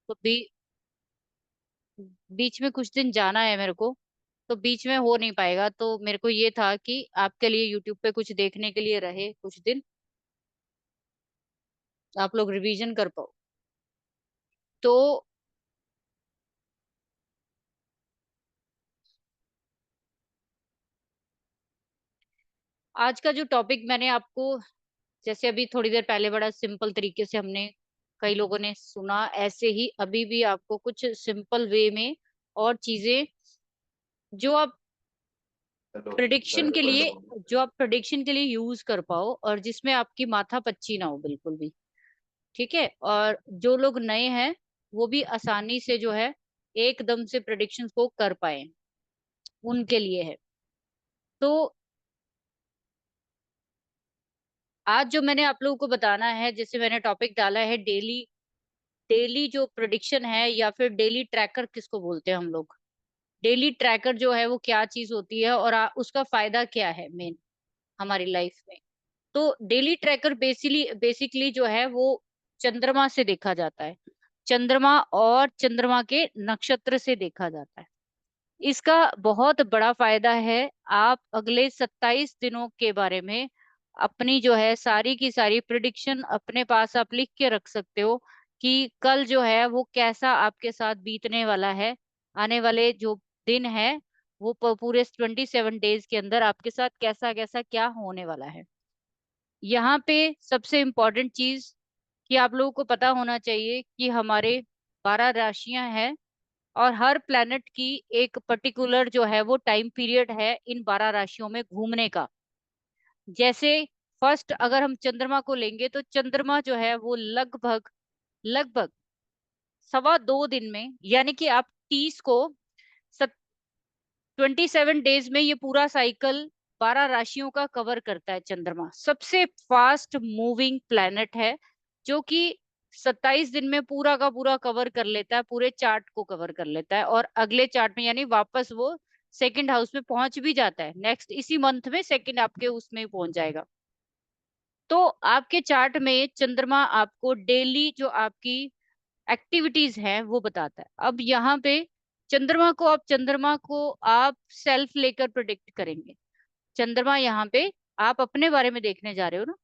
तो बीच में कुछ दिन जाना है मेरे को, तो बीच में हो नहीं पाएगा, तो मेरे को ये था कि आपके लिए यूट्यूब पे कुछ देखने के लिए रहे कुछ दिन, आप लोग रिवीजन कर पाओ। तो आज का जो टॉपिक मैंने आपको, जैसे अभी थोड़ी देर पहले बड़ा सिंपल तरीके से हमने कई लोगों ने सुना, ऐसे ही अभी भी आपको कुछ सिंपल वे में और चीजें जो आप प्रिडिक्शन के लिए यूज कर पाओ, और जिसमें आपकी माथा पच्ची ना हो बिल्कुल भी। ठीक है, और जो लोग नए हैं वो भी आसानी से जो है एकदम से प्रिडिक्शन को कर पाए, उनके लिए है। तो आज जो मैंने आप लोगों को बताना है, जैसे मैंने टॉपिक डाला है डेली, डेली जो प्रिडिक्शन है या फिर डेली ट्रैकर किसको बोलते हैं हम लोग, डेली ट्रैकर जो है वो क्या चीज होती है और उसका फायदा क्या है मेन हमारी लाइफ में। तो डेली ट्रैकर बेसिकली बेसिकली जो है वो चंद्रमा से देखा जाता है, चंद्रमा और चंद्रमा के नक्षत्र से देखा जाता है। इसका बहुत बड़ा फायदा है, आप अगले 27 दिनों के बारे में अपनी जो है सारी की सारी प्रिडिक्शन अपने पास आप लिख के रख सकते हो, कि कल जो है वो कैसा आपके साथ बीतने वाला है, आने वाले जो दिन है वो पूरे 27 डेज के अंदर आपके साथ कैसा कैसा क्या होने वाला है। यहाँ पे सबसे इम्पोर्टेंट चीज कि आप लोगों को पता होना चाहिए कि हमारे 12 राशियां हैं, और हर प्लेनेट की एक पर्टिकुलर जो है वो टाइम पीरियड है इन 12 राशियों में घूमने का। जैसे फर्स्ट अगर हम चंद्रमा को लेंगे, तो चंद्रमा जो है वो लगभग लगभग 2.25 दिन में, यानी कि आप 30 को 27 डेज में ये पूरा साइकिल 12 राशियों का कवर करता है। चंद्रमा सबसे फास्ट मूविंग प्लैनेट है, जो कि 27 दिन में पूरा का पूरा कवर कर लेता है, पूरे चार्ट को कवर कर लेता है, और अगले चार्ट में यानी वापस वो सेकंड हाउस में पहुंच भी जाता है, नेक्स्ट इसी मंथ में सेकंड आपके उसमें ही पहुंच जाएगा। तो आपके चार्ट में चंद्रमा आपको डेली जो आपकी एक्टिविटीज हैं वो बताता है। अब यहाँ पे चंद्रमा को आप सेल्फ लेकर प्रिडिक्ट करेंगे। चंद्रमा यहाँ पे आप अपने बारे में देखने जा रहे हो ना।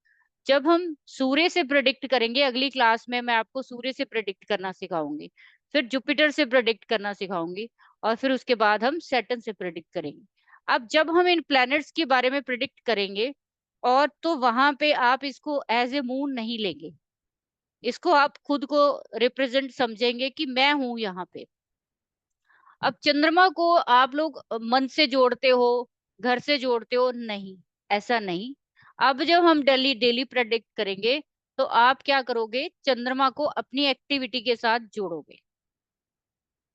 जब हम सूर्य से प्रिडिक्ट करेंगे, अगली क्लास में मैं आपको सूर्य से प्रिडिक्ट करना सिखाऊंगी, फिर जुपिटर से प्रिडिक्ट करना सिखाऊंगी, और फिर उसके बाद हम सैटर्न से प्रिडिक्ट करेंगे। अब जब हम इन प्लैनेट्स के बारे में प्रिडिक्ट करेंगे, और तो वहां पे आप इसको एज ए मून नहीं लेंगे, इसको आप खुद को रिप्रेजेंट समझेंगे कि मैं हूं यहाँ पे। अब चंद्रमा को आप लोग मन से जोड़ते हो, घर से जोड़ते हो, नहीं, ऐसा नहीं। अब जब हम डेली डेली प्रेडिक्ट करेंगे, तो आप क्या करोगे, चंद्रमा को अपनी एक्टिविटी के साथ जोड़ोगे।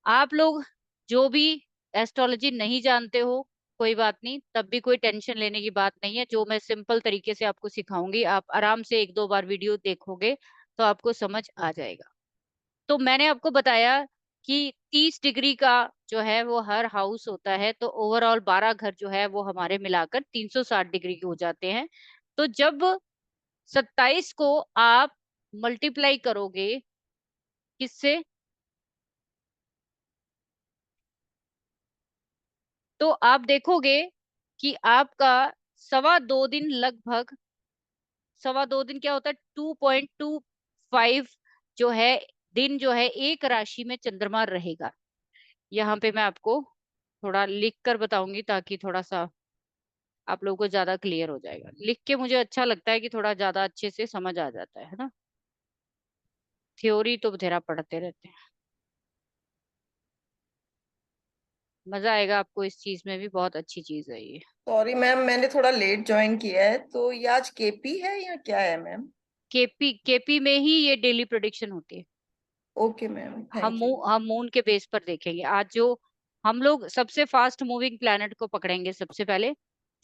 आप लोग जो भी एस्ट्रोलॉजी नहीं जानते हो, कोई बात नहीं, तब भी कोई टेंशन लेने की बात नहीं है। जो मैं सिंपल तरीके से आपको सिखाऊंगी, आप आराम से 1-2 बार वीडियो देखोगे तो आपको समझ आ जाएगा। तो मैंने आपको बताया कि 30 डिग्री का जो है वो हर हाउस होता है, तो ओवरऑल 12 घर जो है वो हमारे मिलाकर 360 डिग्री के हो जाते हैं। तो जब 27 को आप मल्टीप्लाई करोगे किससे, तो आप देखोगे कि आपका 2.25 दिन लगभग, 2.25 दिन क्या होता है, 2.25 जो है दिन जो है एक राशि में चंद्रमा रहेगा। यहाँ पे मैं आपको थोड़ा लिख कर बताऊंगी, ताकि थोड़ा सा आप लोगों को ज्यादा क्लियर हो जाएगा। लिख के मुझे अच्छा लगता है कि थोड़ा ज्यादा अच्छे से समझ आ जाता है ना। थ्योरी तो बथेरा पढ़ते रहते हैं, मजा आएगा आपको इस चीज में भी, बहुत अच्छी चीज है ये। सॉरी मैम, मैंने थोड़ा लेट ज्वाइन किया है, तो ये आज केपी है या क्या है मैम? केपी में ही ये डेली प्रोडिक्शन होती है। Okay ma'am, thank you. हम मून के बेस पर देखेंगे आज, जो हम लोग सबसे फास्ट मूविंग प्लैनेट को पकड़ेंगे सबसे पहले,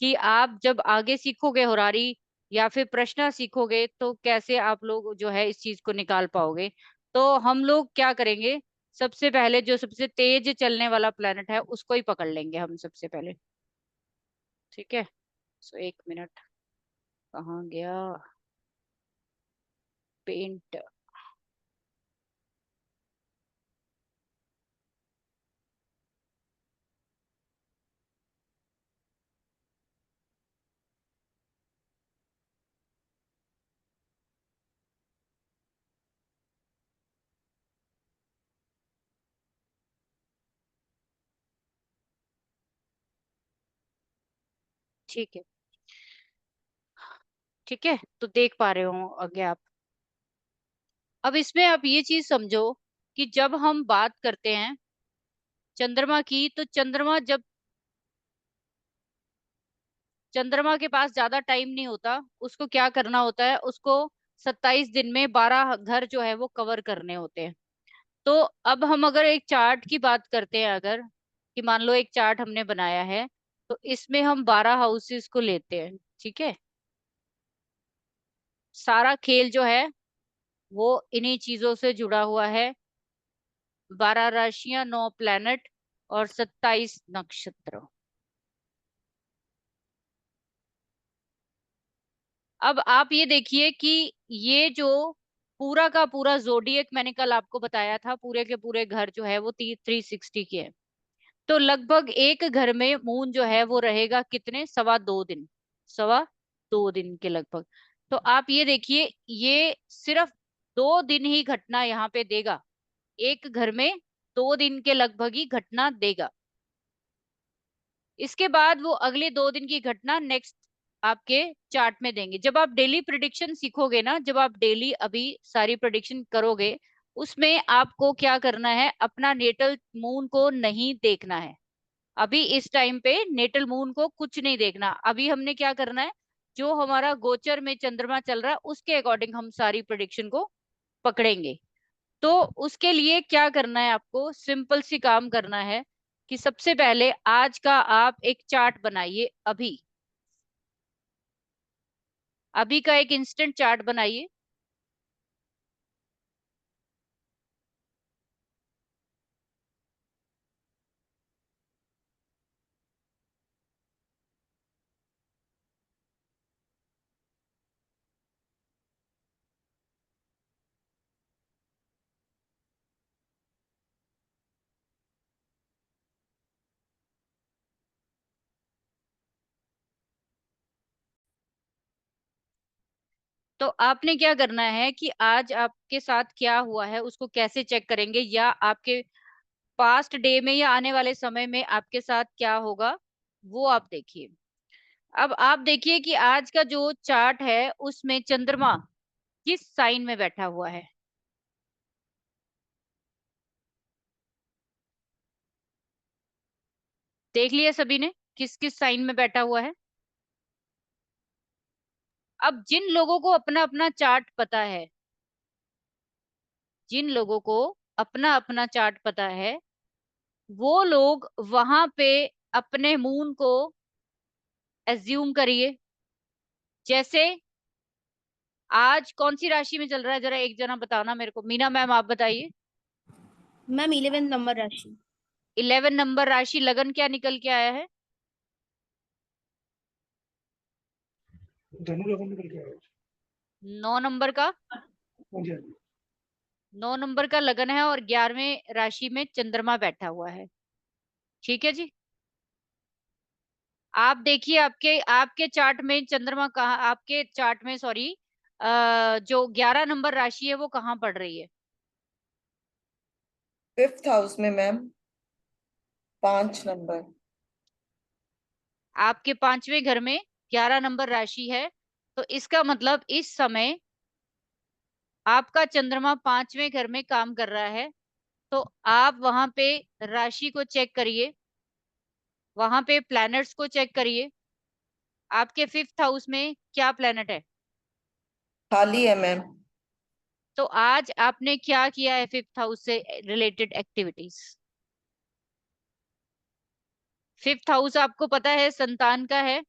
कि आप जब आगे सीखोगे होरारी या फिर प्रश्न सीखोगे, तो कैसे आप लोग जो है इस चीज को निकाल पाओगे। तो हम लोग क्या करेंगे, सबसे पहले जो सबसे तेज चलने वाला प्लैनेट है उसको ही पकड़ लेंगे हम सबसे पहले। ठीक है, सो 1 मिनट, कहाँ गया पेंट। ठीक है, ठीक है, तो देख पा रहे हो आगे आप। अब इसमें आप ये चीज समझो कि जब हम बात करते हैं चंद्रमा की, तो चंद्रमा के पास ज्यादा टाइम नहीं होता, उसको क्या करना होता है, उसको 27 दिन में 12 घर जो है वो कवर करने होते हैं। तो अब हम अगर एक चार्ट की बात करते हैं, अगर कि मान लो एक चार्ट हमने बनाया है, तो इसमें हम 12 हाउसेस को लेते हैं, ठीक है। सारा खेल जो है वो इन्हीं चीजों से जुड़ा हुआ है। 12 राशियां, 9 प्लैनेट और 27 नक्षत्र। अब आप ये देखिए कि ये जो पूरा का पूरा जोडिएक मैंने कल आपको बताया था, पूरे के पूरे घर जो है वो 360 के हैं। तो लगभग एक घर में मून जो है वो रहेगा कितने, 2.25 दिन, 2.25 दिन के लगभग। तो आप ये देखिए, ये सिर्फ 2 दिन ही घटना यहाँ पे देगा, एक घर में 2 दिन के लगभग ही घटना देगा। इसके बाद वो अगले 2 दिन की घटना नेक्स्ट आपके चार्ट में देंगे। जब आप डेली प्रिडिक्शन सीखोगे ना, जब आप डेली अभी सारी प्रिडिक्शन करोगे, उसमें आपको क्या करना है, अपना नेटल मून को नहीं देखना है। अभी इस टाइम पे नेटल मून को कुछ नहीं देखना। अभी हमने क्या करना है, जो हमारा गोचर में चंद्रमा चल रहा है उसके अकॉर्डिंग हम सारी प्रिडिक्शन को पकड़ेंगे। तो उसके लिए क्या करना है, आपको सिंपल सी काम करना है कि सबसे पहले आज का आप एक चार्ट बनाइए। अभी अभी का एक इंस्टेंट चार्ट बनाइए। तो आपने क्या करना है कि आज आपके साथ क्या हुआ है उसको कैसे चेक करेंगे, या आपके पास्ट डे में या आने वाले समय में आपके साथ क्या होगा, वो आप देखिए। अब आप देखिए कि आज का जो चार्ट है उसमें चंद्रमा किस साइन में बैठा हुआ है। देख लिया सभी ने किस किस साइन में बैठा हुआ है। अब जिन लोगों को अपना अपना चार्ट पता है, जिन लोगों को अपना अपना चार्ट पता है, वो लोग वहां पे अपने मून को एज्यूम करिए। जैसे आज कौन सी राशि में चल रहा है, जरा एक जना बताना मेरे को। मीना मैम आप बताइए। मैम 11 नंबर राशि। 11 नंबर राशि, लगन क्या निकल के आया है? धनु लगन निकल के आया 9 नंबर का, हाँ जी हाँ जी। 9 नंबर का लगन है और 11वें राशि में चंद्रमा बैठा हुआ है। ठीक है जी। आप देखिए आपके आपके चार्ट में चंद्रमा कहाँ, आपके चार्ट में सॉरी, जो 11 नंबर राशि है वो कहाँ पड़ रही है? 5th हाउस में मैम, 5 नंबर। आपके 5वें घर में 11 नंबर राशि है। तो इसका मतलब इस समय आपका चंद्रमा 5वें घर में काम कर रहा है। तो आप वहां पे राशि को चेक करिए, वहां पे प्लैनेट्स को चेक करिए। आपके 5th हाउस में क्या प्लैनेट है? खाली है मैम। तो आज आपने क्या किया है 5th हाउस से रिलेटेड एक्टिविटीज? 5th हाउस आपको पता है संतान का है,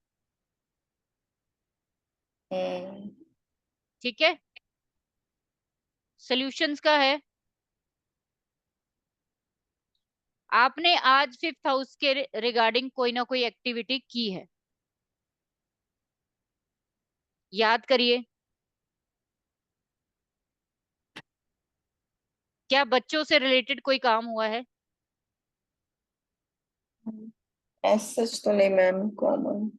हम्म। ठीक है, सॉल्यूशंस का है। आपने आज 5th हाउस के रिगार्डिंग कोई ना कोई एक्टिविटी की है, याद करिए। क्या बच्चों से रिलेटेड कोई काम हुआ है? सच तो नहीं मैम, कॉमन।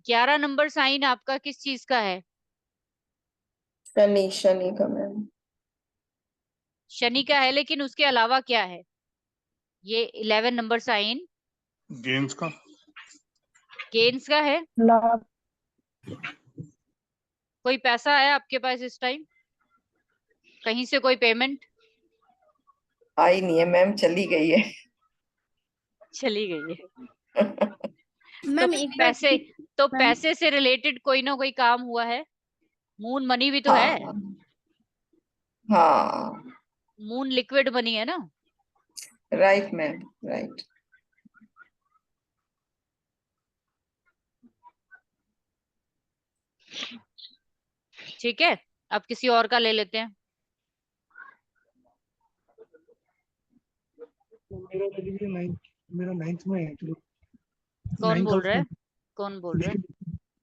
11 नंबर साइन आपका किस चीज का है? शनि, शनि का मैम। शनि का है, लेकिन उसके अलावा क्या है? ये 11 नंबर साइन गेम्स का। गेन्स का है? लाभ। कोई पैसा आया आपके पास इस टाइम, कहीं से कोई पेमेंट? आई नहीं है मैम, चली गई है। चली गई है। तो मैम एक बार पैसे, तो मैम पैसे से रिलेटेड कोई ना कोई काम हुआ है? मून मनी भी तो है। हाँ हाँ, मून लिक्विड मनी है ना। Right ma'am, right. ठीक है, अब किसी और का ले लेते हैं। मेरा ले लीजिए नाइन्थ, मेरा नाइन्थ में है एक्चुअली। कौन नाइन्थ बोल हाउस रहा में। है? कौन बोल रहा है?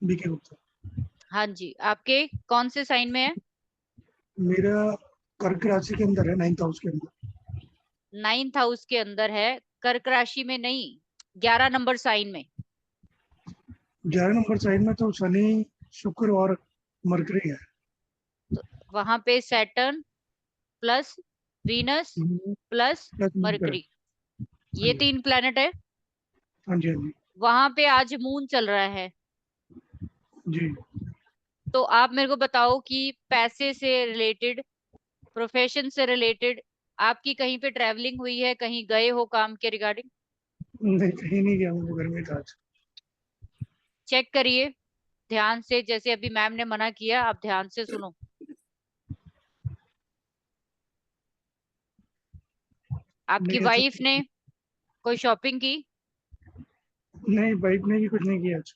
बीके गुप्ता। हाँ जी, आपके कौन से साइन में है? मेरा कर्क राशि के अंदर है, नाइन्थ हाउस के अंदर। 9th हाउस के अंदर है, कर्क राशि में नहीं, 11 नंबर साइन में। 11 नंबर साइड में तो शनि, शुक्र और मरकरी है। तो वहां पे Saturn plus Venus plus plus मकर है। मरकरी, हाँ ये जी, 3 प्लैनेट है। हाँ जी, हाँ जी। वहां पे आज मून चल रहा है। जी। तो आप मेरे को बताओ कि पैसे से रिलेटेड, प्रोफेशन से रिलेटेड आपकी कहीं पे ट्रैवलिंग हुई है, कहीं गए हो काम के रिगार्डिंग? नहीं, कहीं नहीं गया, मुझे घर में था आज। चेक करिए ध्यान से, जैसे अभी मैम ने मना किया, आप ध्यान से सुनो। आपकी नहीं वाइफ ऐसा, ने कोई शॉपिंग की? नहीं वाइफ ने भी कुछ नहीं किया आज।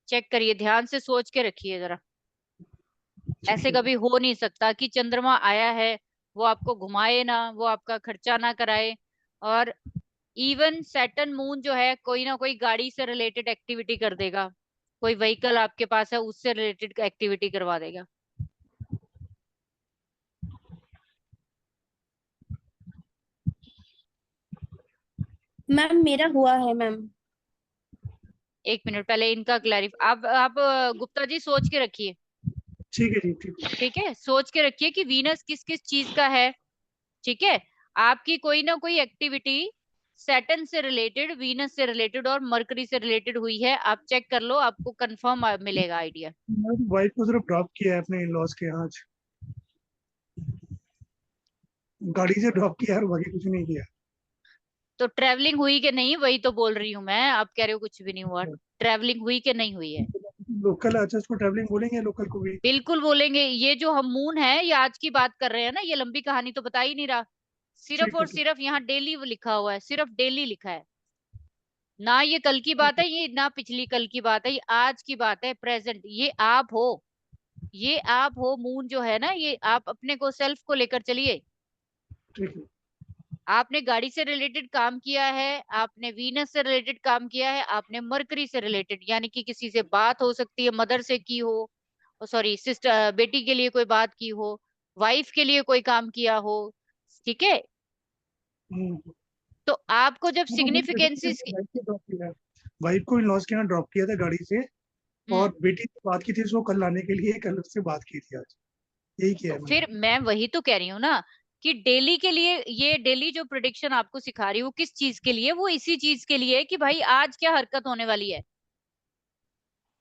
चेक करिए, ध्यान से सोच के रखिए जरा। ठीक ऐसे है। कभी हो नहीं सकता कि चंद्रमा आया है, वो आपको घुमाए ना, वो आपका खर्चा ना कराए। और इवन सैटर्न मून जो है, कोई ना कोई गाड़ी से रिलेटेड एक्टिविटी कर देगा, कोई व्हीकल आपके पास है उससे रिलेटेड एक्टिविटी करवा देगा। मैम मेरा हुआ है मैम। एक मिनट, पहले इनका क्लैरिफ, आप गुप्ता जी सोच के रखिए। ठीक है जी, ठीक है। ठीक है, सोच के रखिए कि वीनस किस किस चीज का है। ठीक है, आपकी कोई ना कोई एक्टिविटी सैटर्न से रिलेटेड, वीनस से रिलेटेड और मरकरी से रिलेटेड हुई है। आप चेक कर लो, आपको कंफर्म मिलेगा आइडिया। वाइफ को सिर्फ ड्रॉप किया है अपने इन लॉज के यहाँ आज। गाड़ी से ड्रॉप किया है और बाकी कुछ नहीं किया। तो ट्रैवलिंग हुई कि नहीं, वही तो बोल रही हूँ मैं। आप कह रहे हो कुछ भी नहीं हुआ, ट्रैवलिंग हुई कि नहीं हुई है? लोकल, अच्छा इसको ट्रैवलिंग बोलेंगे, लोकल को भी। बिल्कुल बोलेंगे। ये जो हम मून है, ये आज की बात कर रहे हैं ना, ये लंबी कहानी तो बता ही नहीं रहा। सिर्फ ठीक है, और ठीक सिर्फ यहाँ डेली लिखा हुआ है, सिर्फ डेली लिखा है। ना ये कल की बात है, ये ना पिछली कल की बात है, ये आज की बात है, प्रेजेंट। ये आप हो, ये आप हो। मून जो है ना, ये आप अपने को, सेल्फ को लेकर चलिए। ठीक है। आपने गाड़ी से रिलेटेड काम किया है, आपने वीनस से रिलेटेड काम किया है, आपने मरकरी से रिलेटेड, यानी कि किसी से बात हो सकती है, मदर से की हो, सॉरी सिस्टर, बेटी के लिए कोई बात की हो, वाइफ के लिए कोई काम किया हो। ठीक है, हम्म। तो आपको जब हाँ, मैंने जैसे कि सिग्निफिकेंसेस, अपने वाइफ को ड्रॉप किया है। वाइफ को इन लॉज के यहाँ ड्रॉप किया था गाड़ी से। हम्म, और बेटी से बात की थी, उसको कल लाने के लिए, कल उससे बात की थी आज। यही किया तो है मैंने। फिर मैं वही तो कह रही हूँ ना कि डेली के लिए, ये डेली जो प्रिडिक्शन आपको सिखा रही हूँ किस चीज के लिए, वो इसी चीज के लिए है कि भाई आज क्या हरकत होने वाली है।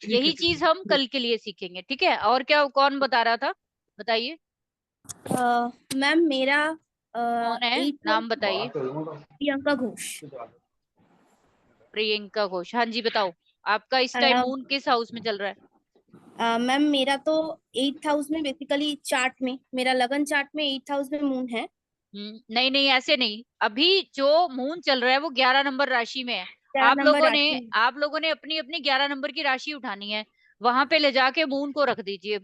ठीक है, यही ठीक चीज हम है। कल के लिए सीखेंगे। ठीक है, और क्या, कौन बता रहा था, बताइए। मैम मेरा कौन है, 8 नाम बताइए। प्रियंका घोष। प्रियंका घोष, हाँ जी बताओ। आपका इस टाइम मून किस हाउस में चल रहा है? मैम मेरा तो 8th हाउस में, बेसिकली चार्ट में, मेरा लगन चार्ट में 8th हाउस में मून है। नहीं नहीं, ऐसे नहीं। अभी जो मून चल रहा है वो 11 नंबर राशि में है। 4 नंबर राशि। आप लोगों ने अपनी अपनी 11 नंबर की राशि उठानी है, वहां पे ले जाके मून को रख दीजिए।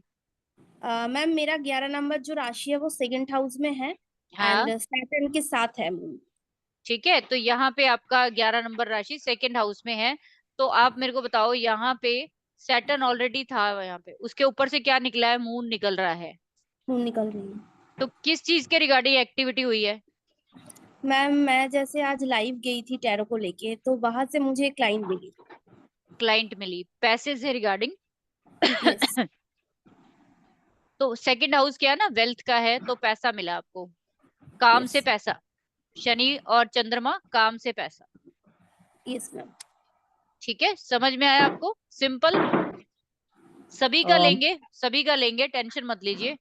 मैम मेरा 11 नंबर जो राशि है वो 2nd हाउस में है। हाँ, एंड सैटर्न के साथ है मून। ठीक है, तो यहाँ पे आपका 11 नंबर राशि 2nd हाउस में है। तो आप मेरे को बताओ, यहाँ पे सैटर्न ऑलरेडी था, यहाँ पे उसके ऊपर से क्या निकला है, मून निकल रहा है। मून निकल रही है। तो किस चीज के रिगार्डिंग एक्टिविटी हुई है? मैम मैं जैसे आज लाइव गई थी टैरो को लेके, तो वहां से मुझे क्लाइंट मिली। क्लाइंट मिली, पैसे से रिगार्डिंग? यस। तो 2nd हाउस क्या है ना, वेल्थ का है, तो पैसा मिला आपको, काम यस। से पैसा। शनि और चंद्रमा, काम से पैसा। Yes ma'am. ठीक है, समझ में आया आपको? सिंपल, सभी का लेंगे, सभी का लेंगे, टेंशन मत लीजिए।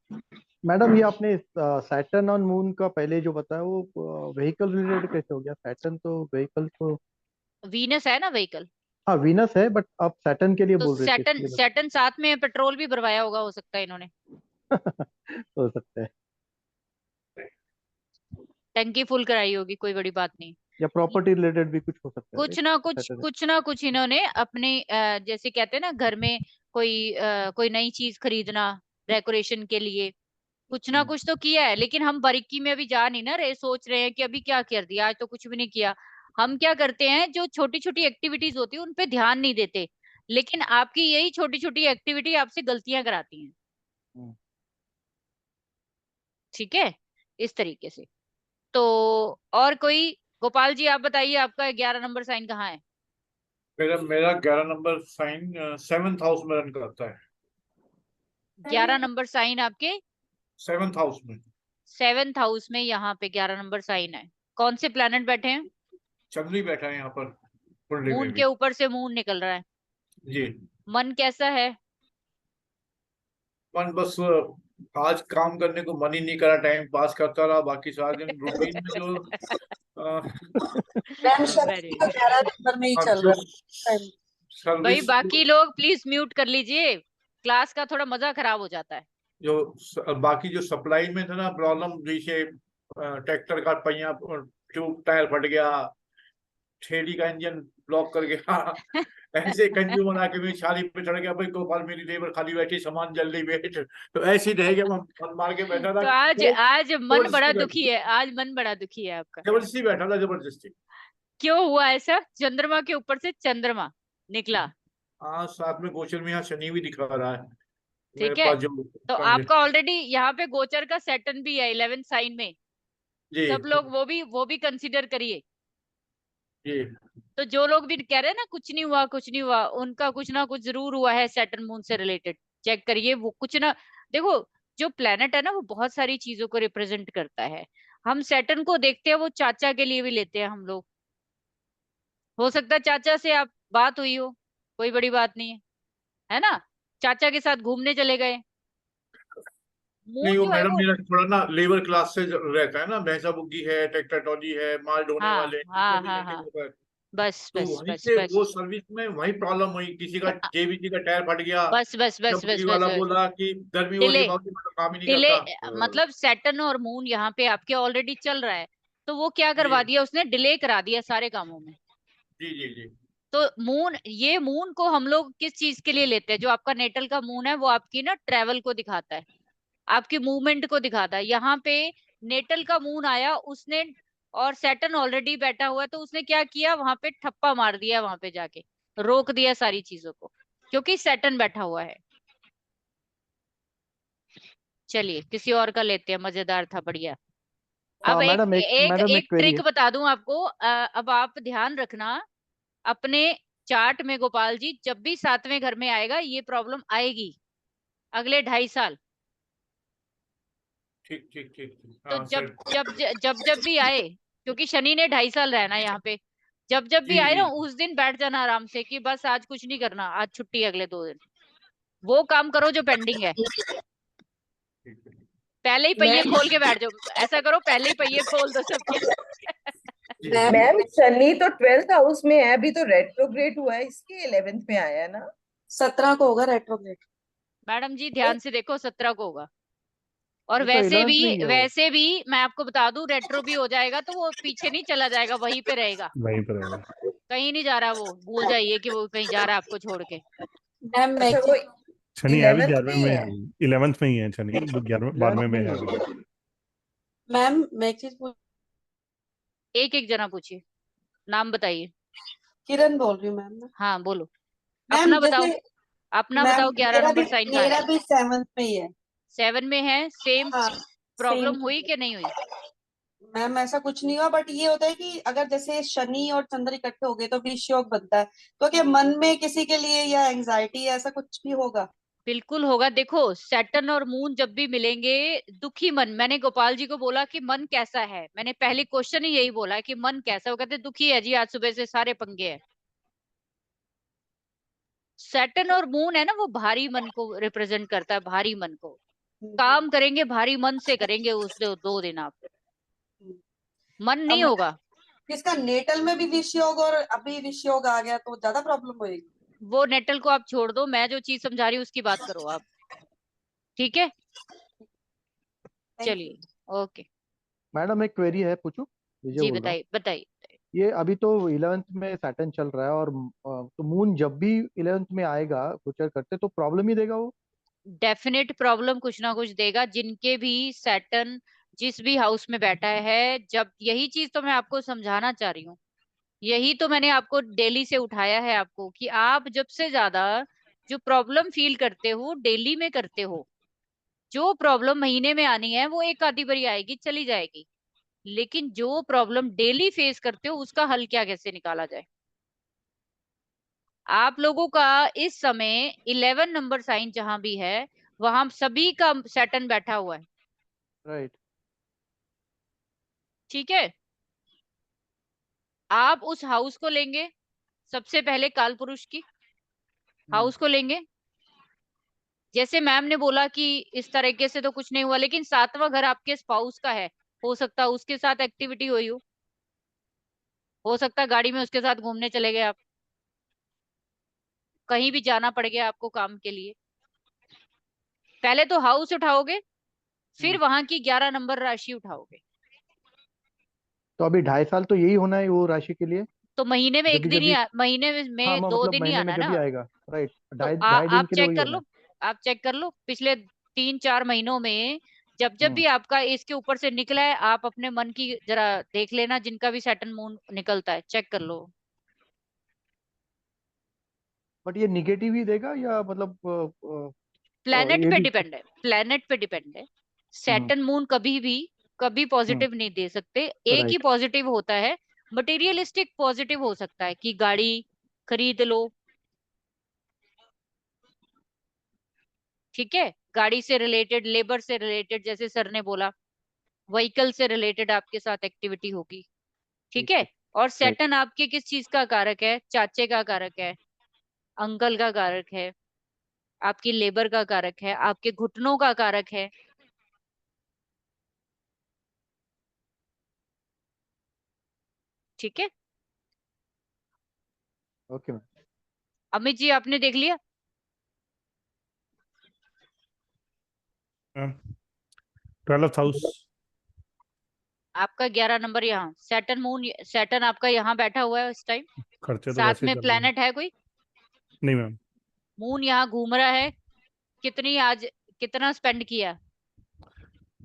मैडम ये आपने सैटर्न और मून का पहले जो बताया वो व्हीकल रिलेटेड कैसे हो गया? सैटर्न तो व्हीकल तो, वीनस है ना व्हीकल, हाँ वीनस है, बट आप सैटर्न के लिए तो बोल रहे थे सैटर्न, इसलिए सैटर्न साथ में पेट्रोल भी भरवाया होगा, हो सकता है इन्होंने हो सकता है, टंकी फुल कराई होगी, कोई बड़ी बात नहीं। या प्रॉपर्टी रिलेटेड भी कुछ हो सकता है, कुछ ना कुछ, सैटर्न। कुछ ना कुछ इन्होंने अपने जैसे कहते हैं ना, घर में कोई कोई नई चीज खरीदना डेकोरेशन के लिए, कुछ ना कुछ तो किया है। लेकिन हम बारीकी में अभी जा नहीं ना रहे, सोच रहे हैं कि अभी क्या कर दिया, आज तो कुछ भी नहीं किया। हम क्या करते हैं, जो छोटी छोटी एक्टिविटीज होती है उन पे ध्यान नहीं देते, लेकिन आपकी यही छोटी छोटी एक्टिविटी आपसे गलतियां कराती हैं। हम्म। ठीक है, इस तरीके से। तो और कोई, गोपाल जी आप बताइए, आपका 11 नंबर साइन कहाँ है? मेरा मेरा 11 नंबर साइन 7th हाउस में रन करता है। 11 नंबर साइन आपके 7th हाउस में 7th हाउस में, यहाँ पे 11 नंबर साइन है। कौन से प्लैनेट बैठे हैं? चंद्र ही बैठा है यहाँ पर कुंडली मून में के भी। ऊपर से मून निकल रहा है। जी। मन कैसा है? मन बस आज काम करने को मन ही नहीं करा, टाइम पास करता रहा, बाकी सारा दिन रूटीन में जो मैम वेरी शक्ति तो 11 नंबर में ही अब चल जो रहा है। भाई, सर्विस बाकी लोग प्लीज म्यूट कर लीजिए, क्लास का थोड़ा मजा खराब हो जाता है। बाकी जो सप्लाई में था ना प्रॉब्लम, जैसे ट्रैक्टर का पहिया ट्यूब टायर फट गया, ठेली का इंजन ब्लॉक कर गया ऐसे कंज्यूमर आके मेरी शादी पे चढ़ गया, भाई गोपाल मेरी लेबर खाली बैठी, सामान जल्दी भेज। तो ऐसे ही रह गया, मैं मन मार के बैठा था। तो आज, आज मन बड़ा जबरदस्ती दुखी बैठा है, आज मन बड़ा दुखी है आपका। जबरदस्ती बैठा था, जबरदस्ती। क्यों हुआ ऐसा? चंद्रमा के ऊपर से चंद्रमा निकला, हाँ, साथ में गोचर में यहाँ शनि भी दिखा रहा है मेरे ठीक है। पास जो तो आपका ऑलरेडी यहाँ पे गोचर का सेटन भी है 11th साइन में, जी सब लोग वो भी कंसीडर करिए। जी तो जो लोग भी कह रहे हैं ना कुछ नहीं हुआ, कुछ नहीं हुआ, उनका कुछ ना कुछ जरूर हुआ है सैटर्न मून से रिलेटेड। चेक करिए वो कुछ ना, देखो, जो प्लेनेट है ना वो बहुत सारी चीजों को रिप्रेजेंट करता है। हम सैटर्न को देखते हैं, वो चाचा के लिए भी लेते हैं हम लोग। हो सकता है चाचा से आप बात हुई हो, कोई बड़ी बात नहीं है ना? चाचा के साथ घूमने चले गए। नहीं, मून वो जो है मैडम वो, मेरा थोड़ा ना लेबर क्लास से रहता है ना, भैंसा बुग्गी है, ट्रैक्टर ट्रॉली है, माल ढोने हाँ वाले हैं, हाँ चौबीस हाँ घंटे हाँ, के ऊपर। बस तो बस वहीं बस से बस वो सर्विस में वही प्रॉब्लम हुई, किसी का जेबीसी का टायर फट गया। बस बस बस बस कंपनी बस वाला बस बोला कि गर्मी हो रही डिले, है बाबू, मैं तो काम ही नहीं डिले, करता। मतलब सैटर्न और मून यहाँ पे आपके ऑलरेडी चल रहा है, तो वो क्या जी करवा दिया उसने, डिले करा दिया सारे कामों में। जी जी जी तो मून, ये मून को हम लोग किस चीज के लिए लेते हैं? जो आपका नेटल का मून है वो आपकी ना ट्रेवल को दिखाता है, आपकी मूवमेंट को दिखाता है। यहाँ पे नेटल का मून आया उसने, और सैटर्न ऑलरेडी बैठा हुआ है, तो उसने क्या किया, वहां पे ठप्पा मार दिया, वहां पे जाके रोक दिया सारी चीजों को, क्योंकि सैटर्न बैठा हुआ है। चलिए किसी और का लेते हैं, मजेदार था, बढ़िया। अब एक मैडम एक, एक मैडम एक एक क्वेरी ट्रिक है। बता दूं आपको, अब आप ध्यान रखना अपने चार्ट में, गोपाल जी, जब भी 7वें घर में आएगा ये प्रॉब्लम आएगी अगले 2.5 साल। ठीक ठीक ठीक ठीक, तो हाँ जब सर। जब जब जब भी आए, क्योंकि शनि ने 2.5 साल रहना है यहाँ पे, जब जब भी जी आए जी ना उस दिन बैठ जाना आराम से कि बस आज कुछ नहीं करना, आज छुट्टी, अगले 2 दिन वो काम करो जो पेंडिंग है। ठीक है। पहले ही पहिए खोल के बैठ जाओ, ऐसा करो पहले ही पहिए खोल दो सबके जी मैम शनि तो 12th हाउस में है, अभी तो रेट्रोग्रेड हुआ है, इसके 11th में आया है ना। 17 को होगा रेट्रोग्रेड। मैडम जी ध्यान से देखो, 17 को होगा। और वो तो 11th में ही है वो। वैसे भी मैं आपको बता दूं, रेट्रो भी हो जाएगा तो वो पीछे नहीं चला जाएगा, वहीं पे रहेगा, वहीं पर रहेगा। कहीं नहीं जा रहा वो, भूल जाइए कि वो कहीं जा रहा है आपको छोड़ के। मैम मैं अच्छा, वो शनि है भी 11th में 11वें ही में है। है, 11th में ही है शनि, 11वें 12वें में है अभी। मैम मैं एक चीज पूछ, एक एक जना पूछिए, नाम बताइए। किरण बोल रही हूँ मैम मैं। हाँ बोलो, मैम अपना बताओ, जैसे अपना मैम बताओ, 11 नंबर साइन का है। मेरा भी 7th में ही है। 7 में है, सेम हाँ सेम। प्रॉब्लम हुई कि नहीं हुई? मैम ऐसा कुछ नहीं हुआ, बट ये होता है कि अगर जैसे शनि और चंद्र इकट्ठे हो गए तो विष योग बनता है, तो क्या मन में किसी के लिए या एंजाइटी ऐसा कुछ भी होगा? बिल्कुल होगा। देखो सैटर्न और मून जब भी मिलेंगे, दुखी मन, मैंने गोपाल जी को बोला कि मन कैसा है, मैंने पहले क्वेश्चन ही यही बोला कि मन कैसा है, वो कहते दुखी है जी, आज सुबह से सारे पंगे हैं। सैटर्न और मून है ना, वो भारी मन को रिप्रेजेंट करता है, भारी मन को। काम करेंगे भारी मन से करेंगे उस 2 दिन आप, मन अब नहीं होगा। किसका नेटल में भी विष योग और अभी विष योग आ गया तो ज्यादा प्रॉब्लम होगी। वो नेटल को आप छोड़ दो, मैं जो चीज समझा रही हूँ उसकी बात करो आप, ठीक है? चलिए, ओके मैडम एक क्वेरी है, पूछूं? विजय जी, बोल रहा हूँ। बताइए बताइए। ये अभी तो 11th में सैटर्न चल रहा है, और तो मून जब भी 11th में आएगा गोचर करते तो प्रॉब्लम ही देगा वो। डेफिनेट प्रॉब्लम कुछ ना कुछ देगा, जिनके भी सैटर्न जिस भी हाउस में बैठा है। जब यही चीज तो मैं आपको समझाना चाह रही हूँ, यही तो मैंने आपको डेली से उठाया है आपको, कि आप जब से ज्यादा जो प्रॉब्लम फील करते हो डेली में करते हो, जो प्रॉब्लम महीने में आनी है वो एक आधी बारी आएगी चली जाएगी, लेकिन जो प्रॉब्लम डेली फेस करते हो उसका हल क्या कैसे निकाला जाए। आप लोगों का इस समय 11 नंबर साइन जहां भी है वहां सभी का सैटर्न बैठा हुआ है, राइट। ठीक है? आप उस हाउस को लेंगे, सबसे पहले काल पुरुष की हाउस को लेंगे। जैसे मैम ने बोला कि इस तरीके से तो कुछ नहीं हुआ, लेकिन 7वां घर आपके स्पाउस का है, हो सकता है उसके साथ एक्टिविटी हुई हो सकता है गाड़ी में उसके साथ घूमने चले गए आप, कहीं भी जाना पड़ गया आपको काम के लिए। पहले तो हाउस उठाओगे, फिर वहां की 11 नंबर राशि उठाओगे। तो अभी 2.5 साल तो यही होना है वो राशि के लिए, तो महीने में जब एक भी दिन जब ही भी। महीने हाँ, में दो मतलब दिन ही महीने आना में है जब भी ना। आएगा। राइट, तो ढाई ढाई दिन आप के लिए चेक वही कर होना लो, है। आप चेक कर लो पिछले 3-4 महीनों में, जब जब हम्म। भी आपका इसके ऊपर से निकला है, आप अपने मन की जरा देख लेना, जिनका भी सैटर्न मून निकलता है चेक कर लो। बट ये निगेटिव ही देगा या मतलब प्लेनेट ये पे भी? डिपेंड है, प्लेनेट पे डिपेंड है। हम्म। सैटर्न मून कभी हम्म। पॉजिटिव नहीं दे सकते। एक ही राइट। पॉजिटिव होता है, मटेरियलिस्टिक पॉजिटिव हो सकता है कि गाड़ी खरीद लो, ठीक है? गाड़ी से रिलेटेड, लेबर से रिलेटेड, जैसे सर ने बोला, व्हीकल से रिलेटेड आपके साथ एक्टिविटी होगी, ठीक ठीक है? ठीक। और राइट। सैटर्न आपके किस चीज का कारक है? चाचे का कारक है, अंकल का कारक है, आपकी लेबर का कारक है, आपके घुटनों का कारक है, ठीक है? Okay ma'am. अमित जी आपने देख लिया? 12th house. आपका 11 नंबर यहाँ सैटर्न मून, सैटर्न आपका यहाँ बैठा हुआ है इस टाइम। खर्चे तो साथ वैसे ही में चल रहे हैं। प्लेनेट है कोई? नहीं मैम। मून यहाँ घूम रहा है। कितनी आज कितना स्पेंड किया?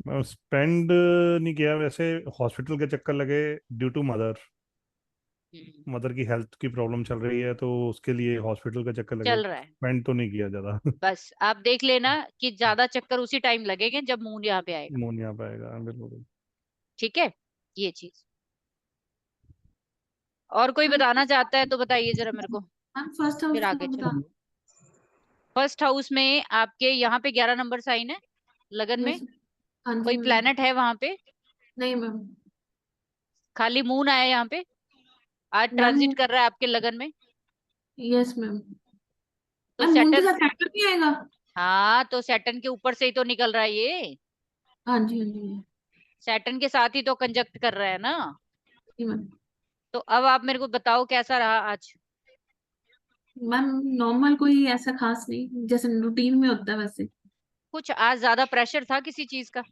मैं स्पेंड नहीं किया वैसे, हॉस्पिटल के चक्कर लगे due to mother. Hmm, mother की हेल्थ की प्रॉब्लम चल रही है तो उसके लिए हॉस्पिटल का चक्कर लगे, चल रहा है। स्पेंड तो नहीं किया ज्यादा। बस आप देख लेना कि ज्यादा चक्कर उसी टाइम लगेंगे जब मून यहाँ पे आएगा, मोन यहाँ पाएगा बिल्कुल। ठीक है? ये चीज। और कोई बताना चाहता है तो बताइए जरा मेरे को, मैम फर्स्ट फिर हाउस आगे का बता। चलो। फर्स्ट हाउस में आपके यहाँ पे 11 नंबर साइन है, लगन में यस। हाँ जी कोई मैम। प्लेनेट है वहां पे? नहीं मैम। खाली मून आया यहाँ पे, आज मैम ट्रांजिट कर रहा है आपके लगन में। Yes ma'am. तो मैम मून के सैटर्न, साथ सैटर्न भी आएगा? हाँ तो सैटर्न के ऊपर से ही तो निकल रहा है ये, हाँ जी, हाँ जी। सैटर्न के साथ ही तो कंजक्ट कर रहा है ना। जी मैम। तो अब आप मेरे को बताओ कैसा रहा आज? मैम नॉर्मल, कोई ऐसा खास नहीं, जैसे रूटीन में होता है वैसे। कुछ आज ज्यादा प्रेशर था किसी चीज का?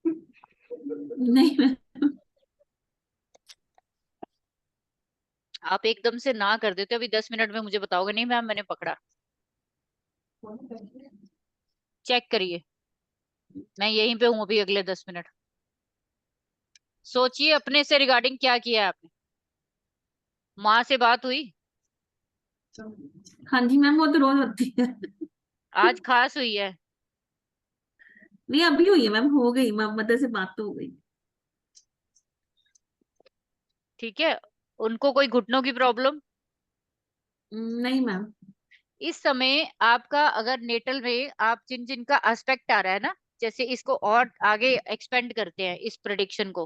नहीं मैम। आप एकदम से ना कर देते, अभी 10 मिनट में मुझे बताओगे नहीं मैम मैंने पकड़ा। चेक करिए, मैं यहीं पे हूँ अभी अगले 10 मिनट। सोचिए अपने से रिगार्डिंग क्या किया है आपने। माँ से बात हुई? हाँ जी मैम, वो तो रोज होती है। आज खास हुई है? नहीं अभी हुई है मैम, हो गई मैम, मदर से बात तो हो गई। ठीक है। उनको कोई घुटनों की प्रॉब्लम? नहीं मैम। इस समय आपका अगर नेटल में आप जिन जिन का एस्पेक्ट आ रहा है ना, जैसे इसको और आगे एक्सपेंड करते हैं इस प्रिडिक्शन को,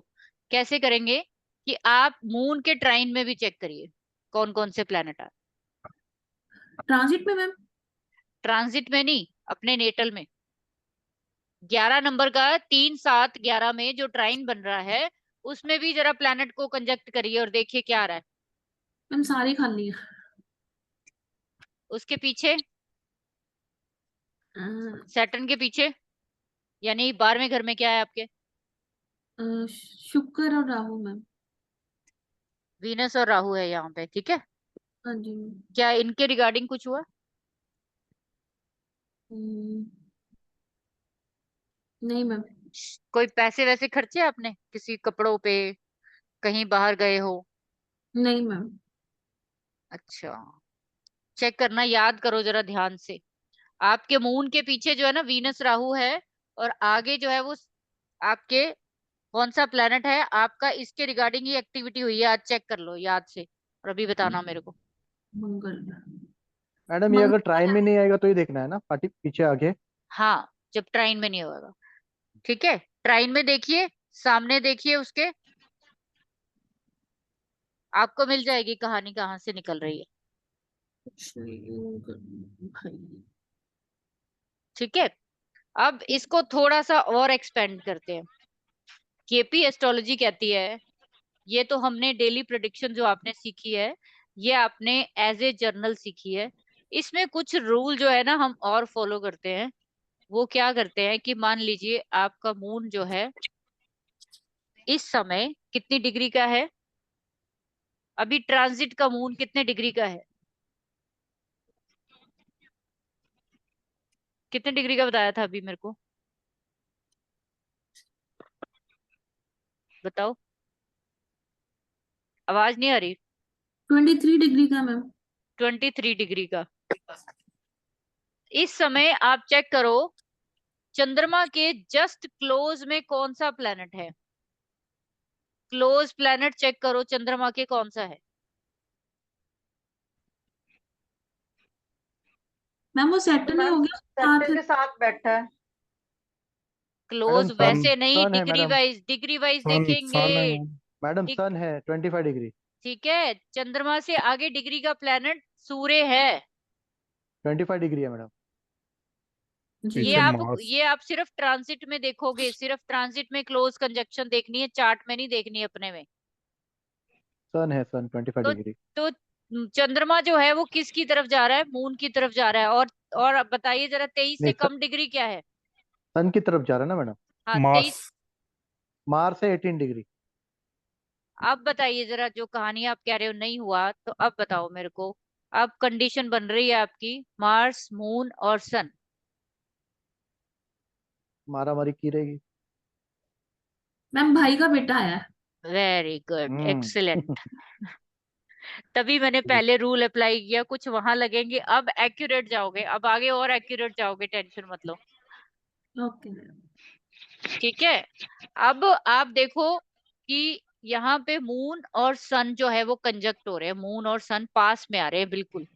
कैसे करेंगे कि आप मून के ट्राइन में भी चेक करिए कौन कौन से प्लैनेट आ रहे हैं। ट्रांजिट में मैम। ट्रांजिट में नहीं, अपने नेटल में। 11 नंबर का 3, 7, 11 में जो ट्राइन बन रहा है उसमें भी जरा प्लैनेट को कंजक्ट करिए और देखिए क्या आ रहा है। मैम सारी खाली है। उसके पीछे, अ, सैटर्न के पीछे, यानी 12वें घर में क्या है आपके? शुक्र और राहु मैम। वीनस और राहु है यहाँ पे, ठीक है। हाँ जी। क्या इनके रिगार्डिंग कुछ हुआ? हम्म, नहीं मैम। कोई पैसे वैसे खर्चे आपने किसी कपड़ों पे, कहीं बाहर गए हो? नहीं मैम। अच्छा, चेक करना, याद करो जरा ध्यान से। आपके मून के पीछे जो है ना वीनस राहु है, और आगे जो है वो आपके कौन सा प्लेनेट है आपका, इसके रिगार्डिंग ही एक्टिविटी हुई है। आज चेक कर लो याद से और अभी बताना मेरे को। मंगल। मैडम ये अगर ट्राइन में नहीं आएगा तो ही देखना है ना, पार्टी पीछे आगे। हाँ, जब ट्राइन में नहीं होगा, ठीक है। ट्राइन में देखिए, सामने देखिए उसके, आपको मिल जाएगी कहानी कहाँ से निकल रही है, ठीक है। अब इसको थोड़ा सा और एक्सपेंड करते हैं। केपी एस्ट्रोलॉजी कहती है, ये तो हमने डेली प्रेडिक्शन जो आपने सीखी है, ये आपने एज ए जर्नल सीखी है। इसमें कुछ रूल जो है ना हम और फॉलो करते हैं। वो क्या करते हैं कि मान लीजिए आपका मून जो है इस समय कितनी डिग्री का है, अभी ट्रांजिट का मून कितने डिग्री का है, कितने डिग्री का बताया था अभी मेरे को, बताओ, आवाज नहीं आ रही। 23 डिग्री का मैम। 23 डिग्री का। इस समय आप चेक करो चंद्रमा के जस्ट क्लोज में कौन सा प्लेनेट है। क्लोज प्लेनेट चेक करो चंद्रमा के कौन सा है। मैम वो सैटर्न ही मैम हो गया सैटर्न साथ। के साथ बैठा है। क्लोज मैडम सन, वैसे नहीं, सन है मैडम। डिग्री वाइज सन देखेंगे। सन है मैम। मैडम डिग- सन है 25 डिग्री। ठीक है, चंद्रमा से आगे डिग्री का प्लेनेट सूर्य है। 25 डिग्री है मैडम। जी। पीछे मार्स। ये आप सिर्फ ट्रांजिट में देखोगे, सिर्फ ट्रांजिट में क्लोज कंजक्शन देखनी है, चार्ट में नहीं देखनी है अपने में। सन है, सन 25 तो डिग्री। तो चंद्रमा जो है वो किसकी तरफ जा रहा है? मून की तरफ जा रहा है। और अब बताइए जरा 23 से नहीं, कम डिग्री क्या है? सन की तरफ जा रहा है ना मैडम। हाँ, मार्स। 23। मार्स है 18 डिग्री। अब बताइए जरा, जो कहानी आप कह रहे हो नहीं हुआ, तो अब बताओ मेरे को। अब कंडीशन बन रही है आपकी मार्स, मून और सन। मारा मारी की रहेगी। मैम भाई का बेटा आया है। Very good, excellent. हम्म। तभी मैंने पहले रूल अप्लाई किया, कुछ वहां लगेंगे। अब एक्यूरेट जाओगे, अब आगे और एक्यूरेट जाओगे, टेंशन मत लो, ओके मैम। ठीक है। अब आप देखो कि यहाँ पे मून और सन जो है वो कंजक्ट हो रहे हैं, मून और सन पास में आ रहे हैं बिल्कुल।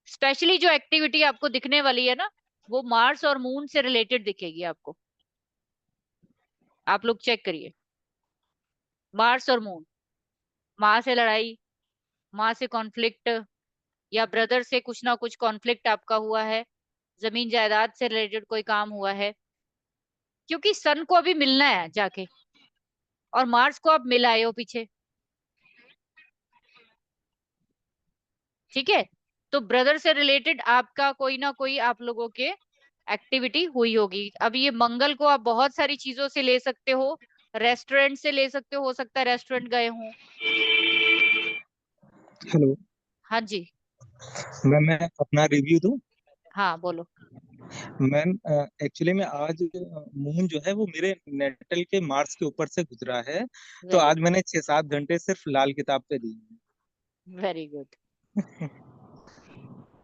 स्पेशली जो एक्टिविटी आपको दिखने वाली है ना, वो मार्स और मून से रिलेटेड दिखेगी आपको। आप लोग चेक करिए, मार्स और मून, माँ से लड़ाई, माँ से कॉन्फ्लिक्ट, या ब्रदर से कुछ ना कुछ कॉन्फ्लिक्ट आपका हुआ है, जमीन जायदाद से रिलेटेड कोई काम हुआ है, क्योंकि सन को अभी मिलना है जाके, और मार्स को आप मिलाए हो पीछे, ठीक है। तो ब्रदर से रिलेटेड आपका कोई ना कोई आप लोगों के एक्टिविटी हुई होगी। अब ये मंगल को आप बहुत सारी चीजों से ले सकते हो, रेस्टोरेंट से ले सकते हो सकता है रेस्टोरेंट गए हों। हेलो हाँ जी, मैम, मैं अपना रिव्यू दूं। हाँ बोलो। मैम एक्चुअली में आज मून जो है वो मेरे नेटल के मार्स के ऊपर से गुजरा है। तो वेरी आज मैंने 6-7 घंटे सिर्फ लाल किताब पे दिए वेरी गुड। हैं।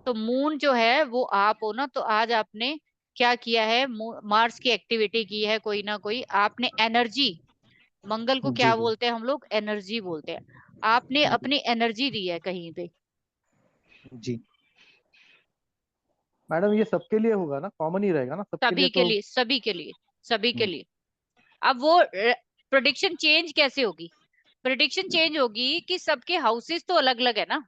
तो मून जो है वो आप हो ना, तो आज आपने क्या किया है, मार्स की एक्टिविटी की है कोई ना कोई, आपने एनर्जी, मंगल को जी क्या जी बोलते हैं हम लोग, एनर्जी बोलते हैं। आपने जी अपनी एनर्जी दी है कहीं पे। जी। मैडम ये सबके लिए होगा ना, कॉमन ही रहेगा ना सबके लिए सभी के तो। लिए, सभी के लिए, सभी के हम्म, लिए। अब वो प्रोडिक्शन चेंज कैसे होगी? प्रोडिक्शन चेंज होगी कि सबके हाउसेस तो अलग अलग है ना,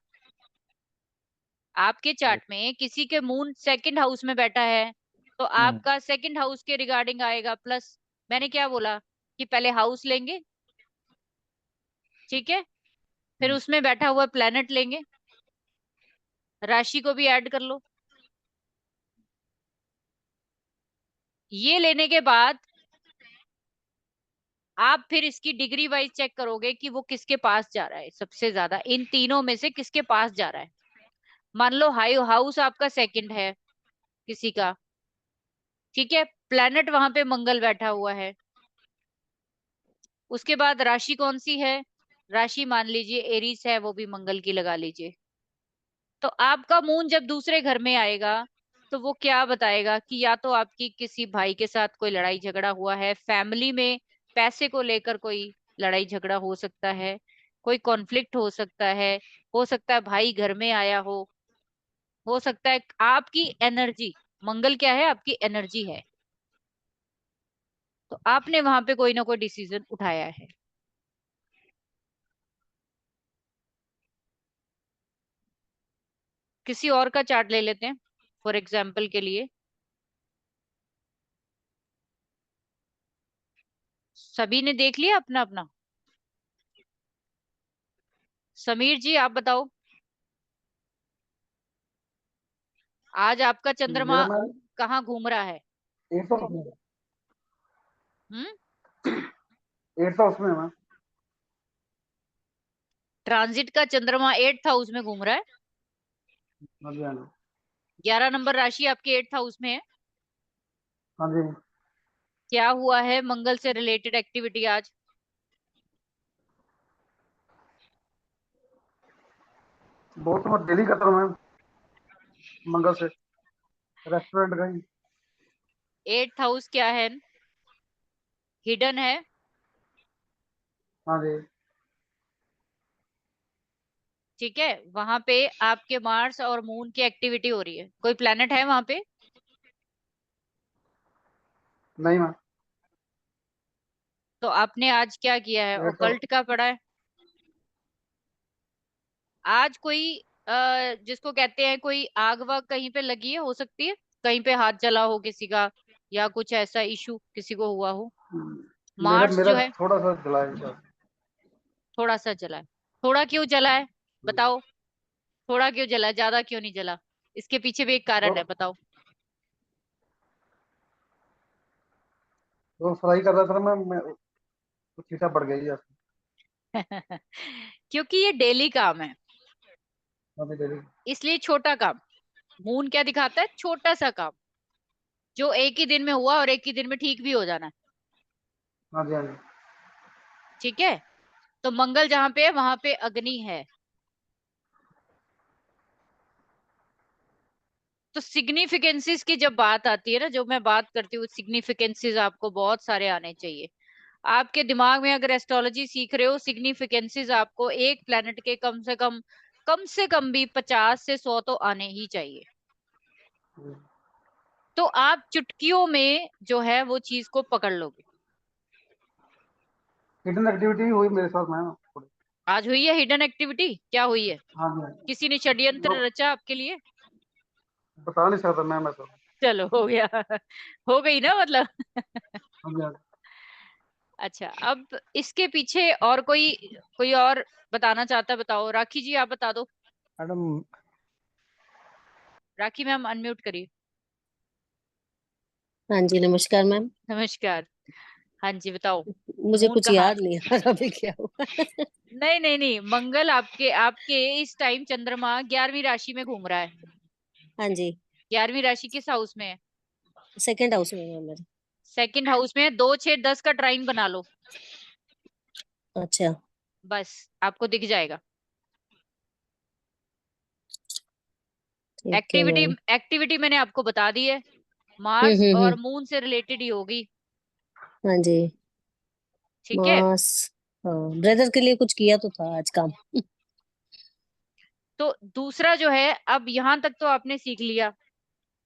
आपके चार्ट में किसी के मून सेकंड हाउस में बैठा है तो आपका सेकंड हाउस के रिगार्डिंग आएगा प्लस। मैंने क्या बोला कि पहले हाउस लेंगे, ठीक है, फिर उसमें बैठा हुआ प्लेनेट लेंगे, राशि को भी ऐड कर लो। ये लेने के बाद आप फिर इसकी डिग्री वाइज चेक करोगे कि वो किसके पास जा रहा है सबसे ज्यादा, इन तीनों में से किसके पास जा रहा है। मान लो हाई हाउस आपका सेकंड है किसी का, ठीक है, प्लैनेट वहां पे मंगल बैठा हुआ है। उसके बाद राशि कौन सी है, राशि मान लीजिए एरीज है, वो भी मंगल की लगा लीजिए। तो आपका मून जब दूसरे घर में आएगा तो वो क्या बताएगा कि या तो आपकी किसी भाई के साथ कोई लड़ाई झगड़ा हुआ है, फैमिली में पैसे को लेकर कोई लड़ाई झगड़ा हो सकता है, कोई कॉन्फ्लिक्ट हो सकता है भाई घर में आया हो सकता है आपकी एनर्जी, मंगल क्या है, आपकी एनर्जी है, तो आपने वहां पे कोई ना कोई डिसीजन उठाया है। किसी और का चार्ट ले लेते हैं फॉर एग्जाम्पल के लिए। सभी ने देख लिया अपना अपना? समीर जी आप बताओ, आज आपका चंद्रमा मेरा मैम कहाँ घूम रहा है? 8 हाउस में हम्म 8 हाउस में है मैम। ट्रांजिट का चंद्रमा 8th हाउस में घूम रहा है। हाँ जी हाँ जी 11 नंबर राशि आपके 8th हाउस में है। हाँ जी। क्या हुआ है मंगल से रिलेटेड एक्टिविटी आज? बहुत मैं डेली करता हूँ मैम, मंगल से रेस्टोरेंट का ही। 8th हाउस क्या है? हिडन है। हाँ जी ठीक है, वहां पे आपके मार्स और मून की एक्टिविटी हो रही है, कोई प्लेनेट है वहां पे? नहीं मैम। तो आपने आज क्या किया है, 8 हाउस ओकल्ट का पढ़ा है? आज कोई जिसको कहते हैं कोई आग वाग कहीं पे लगी है, हो सकती है कहीं पे हाथ जला हो किसी का, या कुछ ऐसा इशू किसी को हुआ हो। मेरा मार्स मेरा जो है थोड़ा सा जला है सर। थोड़ा सा जला है। थोड़ा क्यों जला है बताओ, थोड़ा क्यों जला है, ज्यादा क्यों नहीं जला? इसके पीछे भी एक कारण है, बताओ। तो फ्राई कर रहा था मैं तो चीटा पड़ गई है। क्योंकि ये डेली काम है, अभी डेली। इसलिए छोटा काम। मून क्या दिखाता है, छोटा सा काम जो एक ही दिन में हुआ और एक ही दिन में ठीक भी हो जाना है। हाँ जी हाँ जी ठीक है, तो मंगल जहां पे है वहां पे अग्नि है, तो सिग्निफिकेंसेस की जब बात आती है ना, जो मैं बात करती हूँ सिग्निफिकेंसेस आपको बहुत सारे आने चाहिए। आपके दिमाग में अगर एस्ट्रोलॉजी सीख रहे हो, सिग्निफिकेंसेस आपको एक प्लेनेट के कम से कम भी 50 से 100 तो आने ही चाहिए। तो आप चुटकियों में जो है वो चीज को पकड़ लोगे। हिडन एक्टिविटी हुई मेरे साथ मैम थोड़ी। आज हुई है हिडन एक्टिविटी, क्या हुई है? हाँ जी हाँ जी। किसी ने षड्यंत्र रचा आपके लिए? बता नहीं सकता मैम ऐसा। चलो हो गया। हो गई ना मतलब। हाँ जी हाँ जी। अच्छा, अब इसके पीछे और कोई और बताना चाहता है, बताओ। राखी जी आप बता दो। मैडम राखी मैम अनम्यूट करिए। हाँ जी नमस्कार मैम। नमस्कार। हाँ जी बताओ। मुझे मून कुछ कहाँ? याद नहीं आ रहा अभी क्या हुआ। नहीं नहीं नहीं, मंगल आपके आपके इस टाइम चंद्रमा 11वीं राशि में घूम रहा है। हाँ जी 11वीं राशि किस हाउस में है? सेकंड हाउस में मैम मेरे। सेकंड हाउस में है। 2 6 10 का ट्राइन बना लो, अच्छा बस आपको दिख जाएगा। ठीक है एक्टिविटी मैम। एक्टिविटी मैंने आपको बता दी है, मार्स और हम्म। मून से रिलेटेड ही होगी। हाँ जी ठीक है, मास। हाँ ब्रदर के लिए कुछ किया तो था आज काम। तो दूसरा जो है, अब यहाँ तक तो आपने सीख लिया।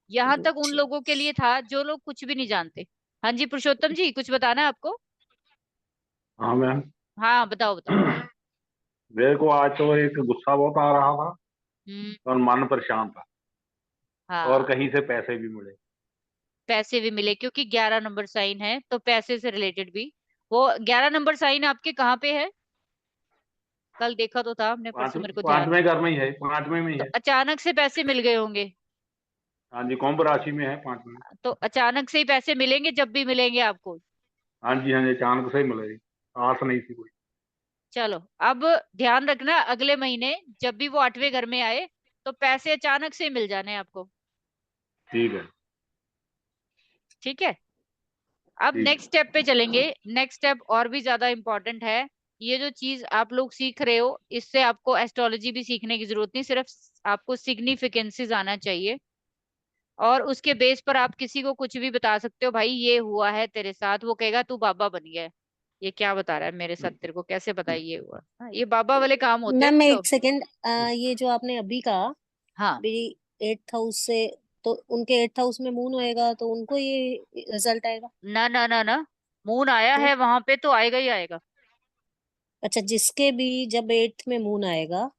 यहाँ तक उन अच्छा। लोगों के लिए था जो लोग कुछ भी नहीं जानते। हाँ जी पुरुषोत्तम जी, कुछ बताना है आपको? हाँ मैम। हाँ बताओ बताओ। मेरे को आज तो एक गुस्सा बहुत आ रहा था। और मन परेशान था और हाँ, कहीं से पैसे भी मिले। पैसे भी मिले क्योंकि 11 नंबर साइन है तो पैसे से रिलेटेड भी। वो 11 नंबर साइन आपके कहाँ पे है? कल देखा तो था हमने, परसों मेरे को ध्यान पांचवें नहीं। घर में ही है, पांचवें में ही तो है। अचानक से पैसे मिल गए होंगे। हाँ जी, कुंभ राशि में है, पांचवें। तो अचानक से ही पैसे मिलेंगे जब भी मिलेंगे आपको। हाँ जी, हाँ जी, अचानक से ही मिले जी, आस नहीं थी कोई। चलो, अब ध्यान रखना अगले महीने जब भी वो 8वें घर में आए तो पैसे अचानक से मिल जाने आपको। ठीक है। ठीक है, अब ठीक। नेक्स्ट स्टेप पे चलेंगे। नेक्स्ट स्टेप और भी ज्यादा इंपॉर्टेंट है। ये जो चीज आप लोग सीख रहे हो इससे आपको एस्ट्रोलॉजी भी सीखने की जरूरत नहीं, सिर्फ आपको सिग्निफिकेंसेस आना चाहिए और उसके बेस पर आप किसी को कुछ भी बता सकते हो। भाई ये हुआ है तेरे साथ, वो कहेगा तू बाबा बन गया है। ये क्या बता रहा है मेरे साथ, तेरे को कैसे पता है ये हुआ? हाँ, ये बाबा वाले काम होते हैं मैम कुछ तो। एक सेकेंड, ये जो आपने अभी कहा हाँ, भी 8th हाउस से, तो उनके 8th हाउस में मून होएगा तो उनको ये रिजल्ट आएगा? ना ना ना ना, मून आया तो है वहां पे तो आएगा ही आएगा। अच्छा, जिसके भी जब 8th में मून आएगा।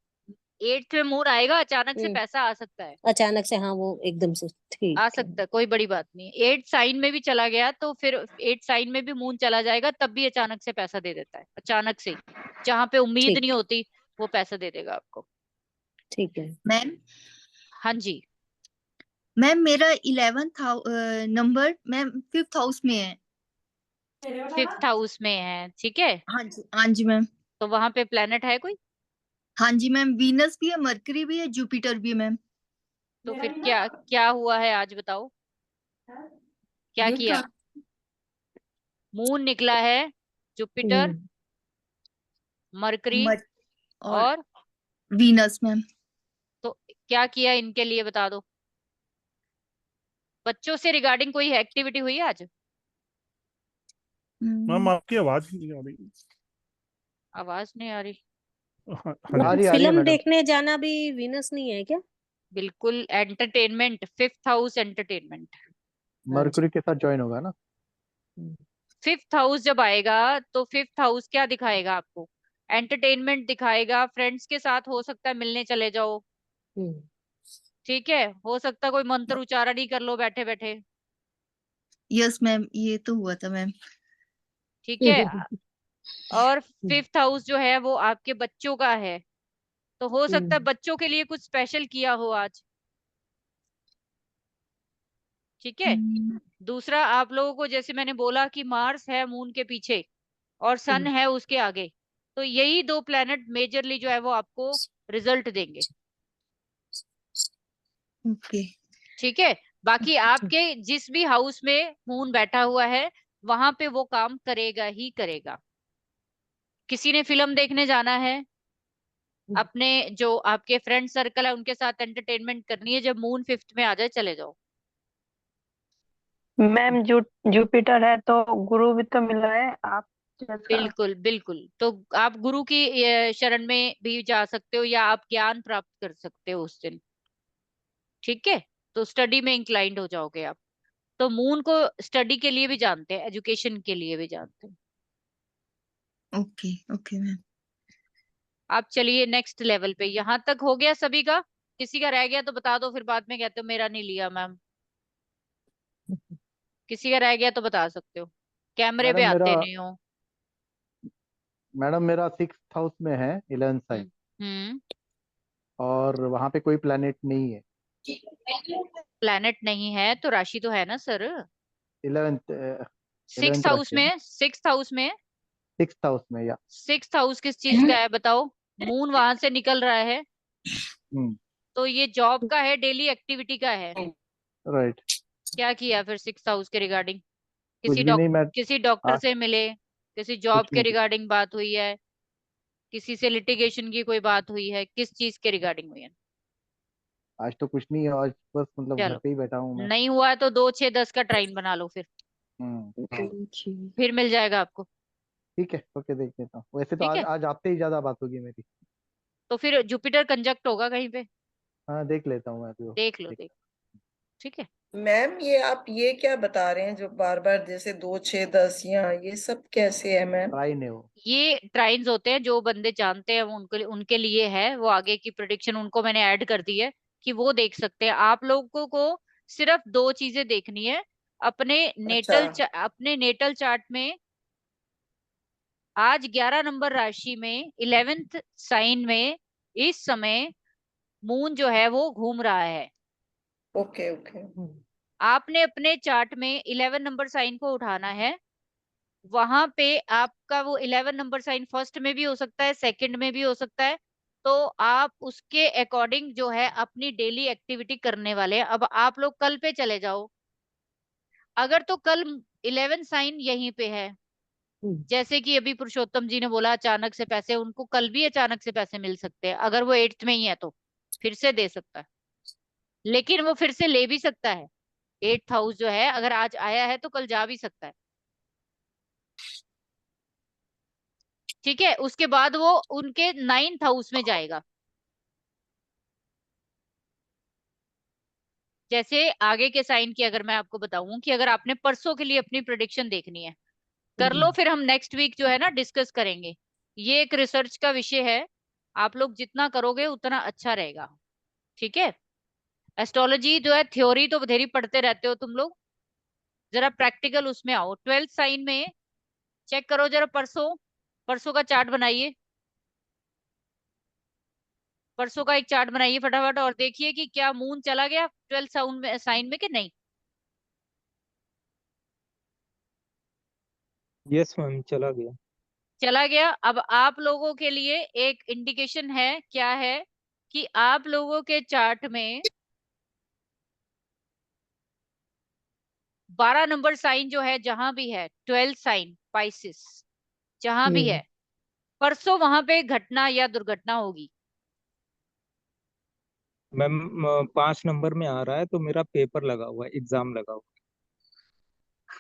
8th में मून आएगा, अचानक से हम्म, पैसा आ सकता है। अचानक से, हाँ वो एकदम से ठीक आ है। सकता है, कोई बड़ी बात नहीं है। 8 साइन में भी चला गया तो फिर 8 साइन में भी मून चला जाएगा तब भी अचानक से पैसा दे देता है, अचानक से ही जहां पे उम्मीद नहीं ठीक, होती वो पैसा दे देगा आपको। ठीक है। मैम हाँ जी, मैम मेरा 11th number ma'am 5th house में है। 5th हाउस में है, ठीक है। हाँ जी, हाँ जी मैम। तो वहां पे प्लेनेट है कोई? हाँ जी मैम, वीनस भी है, मरकरी भी है, जुपिटर भी है मैम। तो फिर क्या क्या हुआ है आज बताओ, क्या ये किया? था। मून निकला है, जुपिटर, हम्म, मरकरी मर और और, वीनस मैम। तो क्या किया इनके लिए बता दो। बच्चों से रिगार्डिंग कोई एक्टिविटी हुई है आज? मैम आपकी आवाज नहीं आ रही। आवाज नहीं आ रही? हाँ हाँ आ जी। रही है फिल्म मैडम। देखने जाना भी वीनस नहीं है क्या? बिल्कुल, एंटरटेनमेंट, 5th हाउस एंटरटेनमेंट। हाँ जी। मरकुरी के साथ ज्वाइन होगा ना। 5th हाउस जब आएगा तो 5th हाउस क्या दिखाएगा आपको? एंटरटेनमेंट दिखाएगा, फ्रेंड्स के साथ हो सकता है मिलने चले जाओ। हम्म, ठीक है, हो सकता है कोई मंत्र उच्चारण ही कर लो बैठे बैठे। यस मैम, ये तो हुआ था मैम। ठीक है, और 5th हाउस जो है वो आपके बच्चों का है, तो हो सकता है बच्चों के लिए कुछ स्पेशल किया हो आज। ठीक है, दूसरा आप लोगों को जैसे मैंने बोला कि मार्स है मून के पीछे और सन है उसके आगे, तो यही दो प्लेनेट मेजरली जो है वो आपको रिजल्ट देंगे। ओके। ठीक है, बाकी आपके जिस भी हाउस में मून बैठा हुआ है वहां पे वो काम करेगा ही करेगा। किसी ने फिल्म देखने जाना है, अपने जो आपके फ्रेंड सर्कल है उनके साथ एंटरटेनमेंट करनी है, जब मून 5th में आ जाए चले जाओ। मैम जुपिटर है तो गुरु भी तो मिला है आप जैसा। बिल्कुल बिल्कुल, तो आप गुरु की शरण में भी जा सकते हो या आप ज्ञान प्राप्त कर सकते हो उस दिन। ठीक है, तो स्टडी में इंक्लाइंड हो जाओगे आप। तो मून को स्टडी के लिए भी जानते हैं, एजुकेशन के लिए भी जानते हैं। Okay okay ma'am. आप चलिए नेक्स्ट लेवल पे, यहाँ तक हो गया सभी का? किसी का रह गया तो बता दो, फिर बाद में कहते हो मेरा नहीं लिया मैम। किसी का रह गया तो बता सकते हो, कैमरे पे मैडम मेरा आते नहीं हो। मैडम मेरा 6th हाउस में है 11th साइन, हम्म हम्म, और वहां पे कोई प्लेनेट नहीं है। प्लैनेट नहीं है तो राशि तो है ना sir. 11th 6th 11th house राशि है ना, में, 6th हाउस में। 6th हाउस में या। 6th हाउस किस चीज का है बताओ? मून वहां से निकल रहा है हम्म। तो ये जॉब का है, डेली एक्टिविटी का है। राइट। क्या किया फिर 6th हाउस के रिगार्डिंग? कुछ भी नहीं मैं। किसी डॉक्टर आज से मिले, किसी जॉब कुछ के नहीं किया। रिगार्डिंग बात हुई है, किसी से लिटिगेशन की कोई बात हुई है, किस चीज के रिगार्डिंग हुई है? आज तो कुछ नहीं है, आज बस मतलब घर चलो, पे ही बैठा हूँ मैं। नहीं हुआ है तो 2 6 10 का ट्राइन बना लो हाँ। फिर मिल जाएगा आपको। ठीक है, ओके, देख लेता हूँ। वैसे तो ठीक आज है, आज आपसे ही ज्यादा बात होगी मेरी। तो फिर जुपिटर कंजक्ट होगा कहीं पे, हाँ, देख लेता हूँ मैं तो। देख लो देख। ठीक है। मैम ये आप ये क्या बता रहे हैं जो बार बार, जैसे 2 6 10 या ये सब कैसे है मैम? ट्राइन है वो। ये ट्राइन्स होते हैं, जो बंदे जानते हैं वो उनके लिए है, वो आगे की प्रिडिक्शन उनको मैंने ऐड कर दी है कि वो देख सकते हैं। आप लोगों को सिर्फ दो चीजें देखनी है अपने अच्छा। अपने नेटल चार्ट में। आज 11 नंबर राशि में 11th साइन में इस समय मून जो है वो घूम रहा है। Okay okay. आपने अपने चार्ट में 11 नंबर साइन को उठाना है। वहां पे आपका वो 11 नंबर साइन फर्स्ट में भी हो सकता है, सेकंड में भी हो सकता है। तो आप उसके अकॉर्डिंग जो है अपनी डेली एक्टिविटी करने वाले हैं। अब आप लोग कल पे चले जाओ। अगर तो कल 11 साइन यहीं पे है, जैसे कि अभी पुरुषोत्तम जी ने बोला अचानक से पैसे, उनको कल भी अचानक से पैसे मिल सकते हैं। अगर वो 8th में ही है तो फिर से दे सकता है, लेकिन वो फिर से ले भी सकता है। 8th हाउस जो है अगर आज आया है तो कल जा भी सकता है। ठीक है, उसके बाद वो उनके 9th हाउस में जाएगा। जैसे आगे के साइन की अगर मैं आपको बताऊं कि अगर आपने परसों के लिए अपनी प्रिडिक्शन देखनी है कर लो, फिर हम नेक्स्ट वीक जो है ना डिस्कस करेंगे। ये एक रिसर्च का विषय है, आप लोग जितना करोगे उतना अच्छा रहेगा। ठीक है, एस्ट्रोलॉजी जो है थ्योरी तो बथेरी पढ़ते रहते हो तुम लोग, जरा प्रैक्टिकल उसमें आओ। 12th साइन में चेक करो जरा, परसों परसों का चार्ट बनाइए। परसों का एक चार्ट बनाइए फटाफट और देखिए कि क्या मून चला गया 12th साइन में कि नहीं। यस मैम, चला गया। चला गया। अब आप लोगों के लिए एक इंडिकेशन है, क्या है कि आप लोगों के चार्ट में 12 नंबर साइन जो है जहां भी है, 12th साइन पाइसिस जहां भी है, परसों वहां पे घटना या दुर्घटना होगी। मैम 5 नंबर में आ रहा है तो मेरा पेपर लगा हुआ है, एग्जाम लगा हुआ है।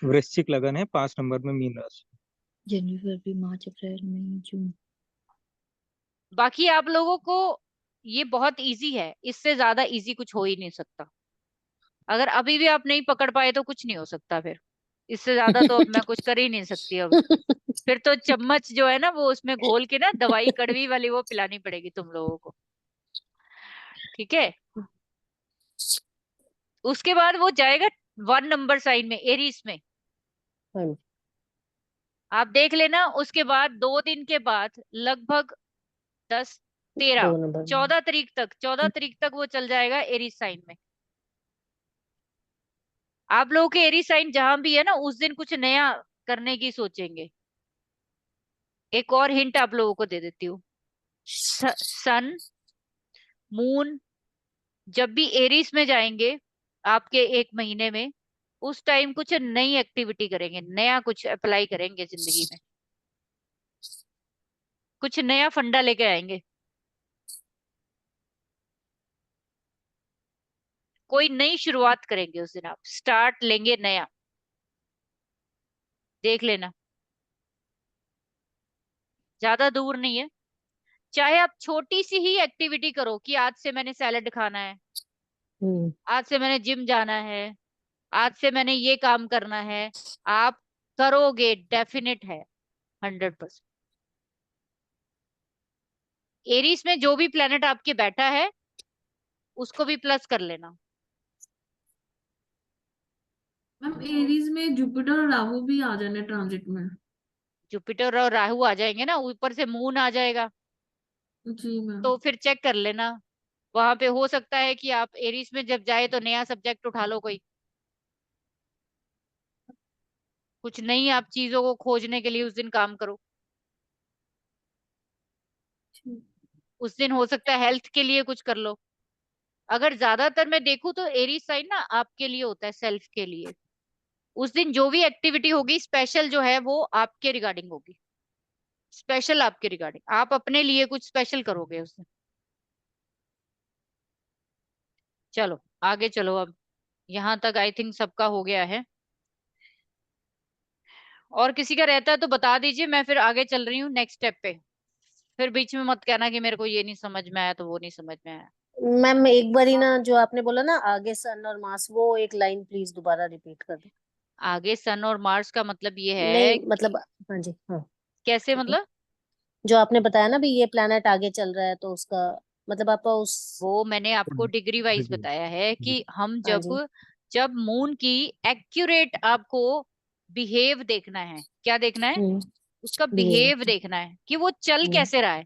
वृश्चिक लगन है, 5 नंबर में मीन राशि। जनवरी फरवरी मार्च अप्रैल मई जून। बाकी आप लोगों को ये बहुत इजी है, इससे ज्यादा इजी कुछ हो ही नहीं सकता। अगर अभी भी आप नहीं पकड़ पाए तो कुछ नहीं हो सकता फिर, इससे ज्यादा तो अब मैं कुछ कर ही नहीं सकती अब। फिर तो चम्मच जो है ना वो उसमें घोल के ना दवाई कड़वी वाली वो पिलानी पड़ेगी तुम लोगों को। ठीक है, उसके बाद वो जाएगा 1 नंबर साइन में, एरीज में। आप देख लेना, उसके बाद 2 दिन के बाद लगभग 10 13 14 तारीख तक वो चल जाएगा एरीज साइन में। आप लोगों के एरी साइन जहां भी है ना उस दिन कुछ नया करने की सोचेंगे। एक और हिंट आप लोगों को दे देती हूँ, सन मून जब भी एरीज में जाएंगे आपके 1 महीने में, उस टाइम कुछ नई एक्टिविटी करेंगे, नया कुछ अप्लाई करेंगे जिंदगी में, कुछ नया फंडा लेके आएंगे। कोई नई शुरुआत करेंगे उस दिन, आप स्टार्ट लेंगे नया, देख लेना। ज्यादा दूर नहीं है, चाहे आप छोटी सी ही एक्टिविटी करो कि आज से मैंने सैलेड खाना है, आज से मैंने जिम जाना है, आज से मैंने ये काम करना है, आप करोगे, डेफिनेट है 100%। एरीज में जो भी प्लेनेट आपके बैठा है उसको भी प्लस कर लेना। मैम एरीज में जुपिटर और राहु भी आ जाने ट्रांजिट में। जुपिटर और राहु आ जाएंगे ना, ऊपर से मून आ जाएगा, जी मैम। तो फिर चेक कर लेना। वहां पे हो सकता है कि आप एरीज में जब जाए तो नया सब्जेक्ट उठा लो, कोई कुछ नई आप चीजों को खोजने के लिए उस दिन काम करो। उस दिन हो सकता है हेल्थ के लिए कुछ कर लो। अगर ज्यादातर मैं देखूं तो एरीज साइन ना आपके लिए होता है, सेल्फ के लिए। उस दिन जो भी एक्टिविटी होगी स्पेशल जो है वो आपके रिगार्डिंग होगी, स्पेशल आपके रिगार्डिंग, आप अपने लिए कुछ स्पेशल करोगे उस दिन। चलो आगे चलो, अब यहाँ तक आई थिंक सबका हो गया है। और किसी का रहता है तो बता दीजिए, मैं फिर आगे चल रही हूँ नेक्स्ट स्टेप पे। फिर बीच में मत कहना कि मेरे को ये नहीं समझ में आया तो वो नहीं समझ में आया। मैम एक बारी ना जो आपने बोला ना आगे सन और मार्स, वो एक लाइन प्लीज दोबारा रिपीट कर दो। आगे सन और मार्स का मतलब ये है नहीं कि मतलब, हाँ जी हाँ कैसे ठीक है। मतलब? जो आपने बताया ना भी ये प्लेनेट आगे चल रहा है तो उसका मतलब आप उस, वो मैंने आपको डिग्री वाइज डिग्री। बताया है कि हम हाँ जब जी। जब मून की एक्यूरेट आपको बिहेव देखना है, क्या देखना है? उसका बिहेव। बिहेव देखना है कि वो चल हम्म कैसे रहा है।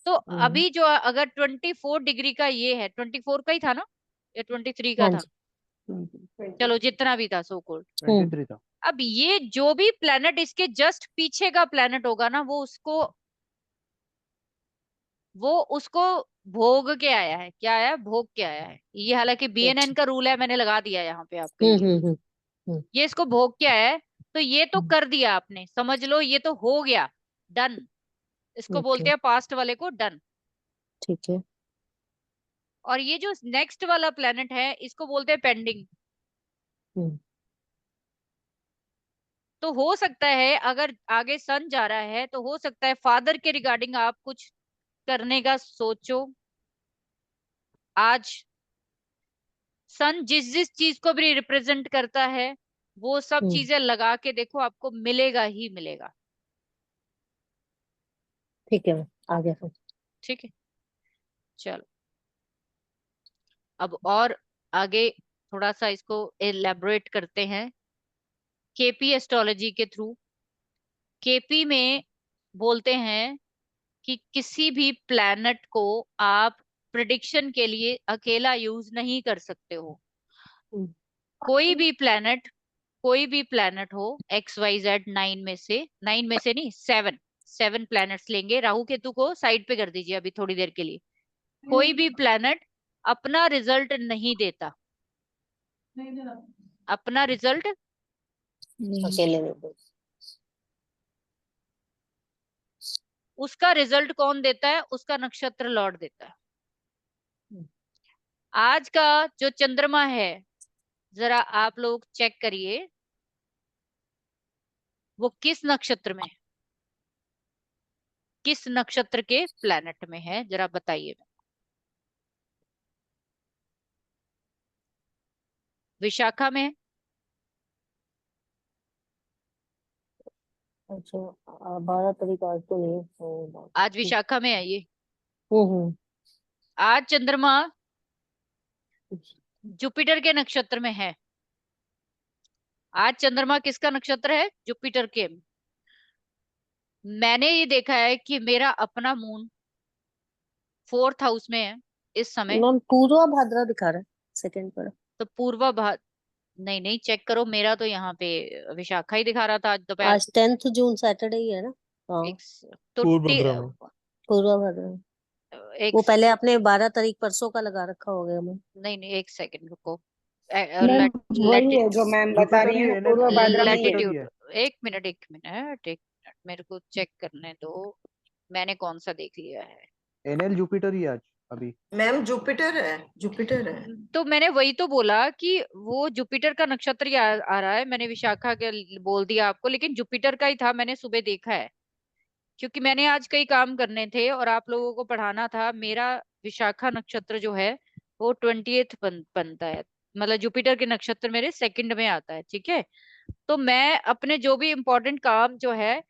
तो हम्म अभी जो अगर 24 डिग्री का ये है, 24 का ही था ना या 23 का हाँ था? जी। हम्म चलो जितना भी था सो कॉल्ड। 23 था। अब ये जो भी प्लेनेट इसके जस्ट पीछे का प्लेनेट होगा ना, वो उसको भोग के आया है। क्या आया? भोग के आया है। ये हालांकि बीएनएन अच्छा। का रूल है, मैंने लगा दिया यहाँ पे आपके लिए। हम्म। ये इसको भोग के आया है, तो ये तो कर दिया आपने, समझ लो ये तो हो गया, डन। इसको बोलते ओके हैं पास्ट वाले को डन। ठीक है। और ये जो नेक्स्ट वाला प्लेनेट है इसको बोलते हैं पेंडिंग। हम्म तो हो सकता है अगर आगे सन जा रहा है तो हो सकता है फादर के रिगार्डिंग आप कुछ करने का सोचो। आज सन जिस जिस चीज को भी रिप्रेजेंट करता है वो सब हम्म चीजें लगा के देखो, आपको मिलेगा ही मिलेगा। ठीक है आ गया फिर। ठीक है, चलो अब और आगे थोड़ा सा इसको एलेबोरेट करते हैं केपी एस्ट्रोलॉजी के थ्रू। केपी में बोलते हैं कि किसी भी प्लैनेट को आप प्रिडिक्शन के लिए अकेला यूज नहीं कर सकते हो। हम्म कोई भी प्लैनेट, कोई भी प्लैनेट हो, XYZ, 9 में से नहीं, 7 प्लैनेट्स लेंगे। राहु केतु को साइड पे कर दीजिए अभी थोड़ी देर के लिए। कोई भी प्लैनेट अपना रिजल्ट नहीं देता, अपना रिजल्ट अकेले में बोल। उसका रिजल्ट कौन देता है? उसका नक्षत्र लॉर्ड देता है। आज का जो चंद्रमा है जरा आप लोग चेक करिए वो किस नक्षत्र में है, किस नक्षत्र के प्लैनेट में है, जरा बताइए। विशाखा में है? अच्छा 12 तारीख आज तो नहीं है। आज विशाखा में है ये। हम्म आज चंद्रमा जुपिटर के नक्षत्र में है। आज चंद्रमा किसका नक्षत्र है? जुपिटर के। मैंने ये देखा है कि मेरा अपना मून 4th हाउस में है इस समय। मैम पूर्वा भाद्रा दिखा रहा है सेकंड पर। तो पूर्वा भा नहीं नहीं, चेक करो, मेरा तो यहाँ पे विशाखा ही दिखा रहा था आज दोपहर आज को। 10 जून सैटरडे ही है ना। हाँ तो पूर्व भद्रा में। पूर्वा भाद्रा। एक वो पहले आपने 12 तारीख परसों का लगा रखा हो गया मैम। नहीं नहीं, एक सेकंड रुको। मैम वही है लैटिट्यूड, जो मैम बता जुपिटर रही ही है है, ना, एनएल पूर्व भाद्रा एनएल में ही है। जुपिटर ही है। एक मिनट मेरे को चेक करने दो, मैंने कौन सा देख लिया है। एनएल जुपिटर ही है आज अभी। मैम जुपिटर है, जुपिटर है। तो मैंने वही तो बोला कि वो जुपिटर का नक्षत्र ही आ रहा है। मैंने विशाखा के बोल दिया आपको, लेकिन जुपिटर का ही था, मैंने सुबह देखा है। क्योंकि मैंने आज कई काम करने थे और आप लोगों को पढ़ाना था। मेरा विशाखा नक्षत्र जो है वो 20th बनता है, मतलब जुपिटर के नक्षत्र मेरे सेकंड में आता है। ठीक है, तो मैं अपने जो भी इम्पोर्टेंट काम जो है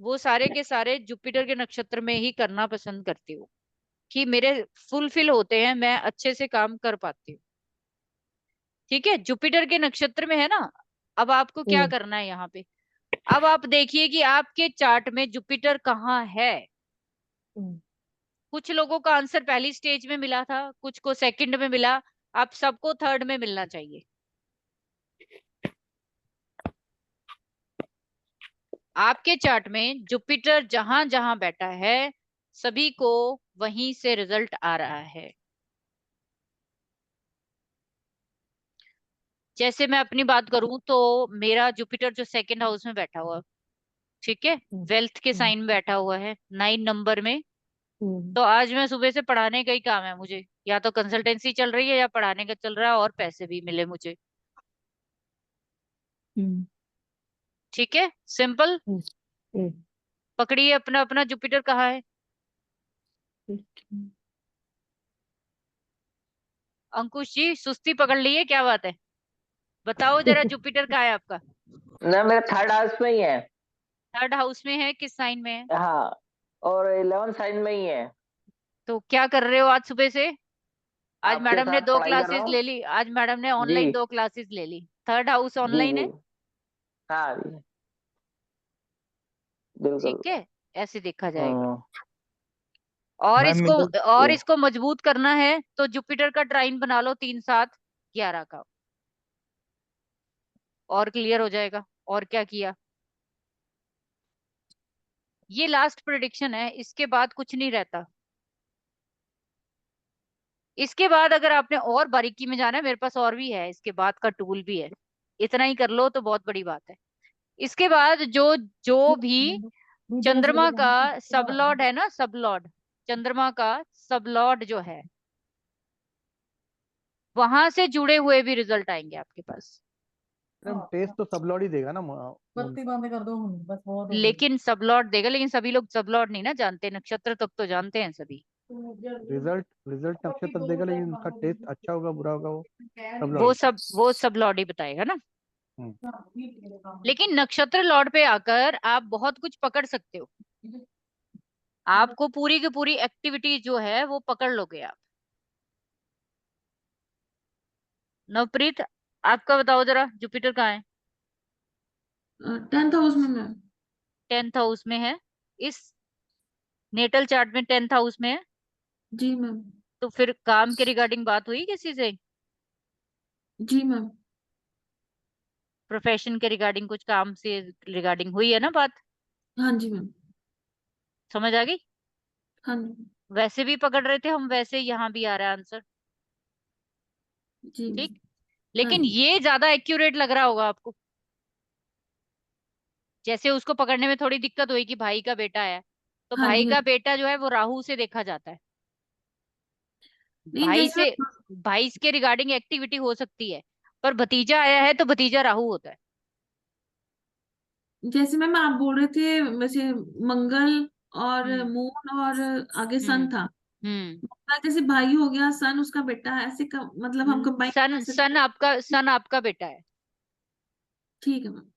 वो सारे के सारे जुपिटर के नक्षत्र में ही करना पसंद करती हूँ, कि मेरे फुलफिल होते हैं, मैं अच्छे से काम कर पाती हूँ। ठीक है, जुपिटर के नक्षत्र में है ना। अब आपको क्या हम्म करना है यहाँ पे? अब आप देखिए कि आपके चार्ट में जुपिटर कहाँ है। हम्म कुछ लोगों का आंसर पहली स्टेज में मिला था, कुछ को सेकंड में मिला, आप सबको थर्ड में मिलना चाहिए। आपके चार्ट में जुपिटर जहां जहां बैठा है सभी को वहीं से रिजल्ट आ रहा है। जैसे मैं अपनी बात करूं तो मेरा जुपिटर जो सेकंड हाउस में बैठा हुआ, ठीक है, वेल्थ के हम्म साइन में बैठा हुआ है 9 नंबर में। हम्म तो आज मैं सुबह से पढ़ाने का ही काम है मुझे, या तो कंसल्टेंसी चल रही है या पढ़ाने का चल रहा है, और पैसे भी मिले मुझे। हम्म ठीक है, सिंपल। हम्म पकड़िए अपना अपना जुपिटर कहाँ है। अंकुश जी सुस्ती पकड़ ली है, क्या बात है? बताओ जरा, जुपिटर कहाँ है आपका? ना मेरा थर्ड हाउस में ही है। थर्ड हाउस में है, किस साइन में है? हाँ, और 11 साइन में ही है। तो क्या कर रहे हो आज सुबह से? आज आपके मैडम ने साथ 2 पढ़ाई कर रहा क्लासेस हूँ। ले ली, आज मैडम ने जी ऑनलाइन 2 क्लासेस ले ली। थर्ड हाउस जी ऑनलाइन जी। है। हाँ जी, बिल्कुल। ठीक है, ऐसे देखा जाएगा। हम्म। और मैम इसको मेरे और इसको मजबूत करना है तो जुपिटर का ट्राइन बना लो 3 7 11 का, और क्लियर हो जाएगा। और क्या किया? ये लास्ट प्रेडिक्शन है, इसके बाद कुछ नहीं रहता। इसके बाद अगर आपने और बारीकी में जाना है, मेरे पास और भी है, इसके बाद का टूल भी है। इतना ही कर लो तो बहुत बड़ी बात है। इसके बाद जो जो भी चंद्रमा का सबलॉर्ड है ना, सबलॉर्ड, चंद्रमा का सबलॉर्ड जो है, वहां से जुड़े हुए भी रिजल्ट आएंगे आपके पास। मैम टेस्ट तो सब लॉर्ड ही देगा ना बत्ती बंद कर दो, बस बहुत हो गई। लेकिन सबलॉर्ड देगा, लेकिन सभी लोग सबलॉर्ड नहीं ना जानते, नक्षत्र तक तो जानते हैं सभी। रिजल्ट रिजल्ट नक्षत्र देगा, लेकिन उनका टेस्ट अच्छा होगा बुरा होगा वो सब वो लॉर्ड। वो सबलॉर्ड ही बताएगा ना। हम्म। लेकिन नक्षत्र लॉर्ड पे आकर आप बहुत कुछ पकड़ सकते हो। आपको पूरी की पूरी एक्टिविटी जो है वो पकड़ लोगे आप। नवप्रीत, आपका बताओ जरा, जुपिटर कहाँ है? 10th हाउस में मैम। 10th हाउस में है। इस नेटल चार्ट में 10th हाउस में है। जी मैम। तो फिर काम के रिगार्डिंग बात हुई किसी से? जी मैम। प्रोफेशन के रिगार्डिंग, कुछ काम से रिगार्डिंग हुई है ना बात? हाँ जी मैम। समझ आ गई? हाँ जी। वैसे भी पकड़ रहे थे हम, वैसे यहाँ भी आ रहा है आंसर। जी ठीक। हाँ लेकिन जी। ये ज्यादा एक्यूरेट लग रहा होगा आपको। जैसे उसको पकड़ने में थोड़ी दिक्कत हुई कि भाई का बेटा है, तो हाँ भाई जी का मैम। बेटा जो है वो राहु से देखा जाता है। नहीं भाई जैसे से, भाई के रिगार्डिंग एक्टिविटी हो सकती है, पर भतीजा आया है तो भतीजा राहु होता है। जैसे मैम आप बोल रहे थे, वैसे मंगल और हम्म मून और आगे सन हम्म था। हम्म। मंगल जैसे भाई हो गया, सन उसका बेटा, ऐसे का मतलब हम कंबाइन कर सन सकते सन हैं। सन आपका बेटा है। ठीक है मैम।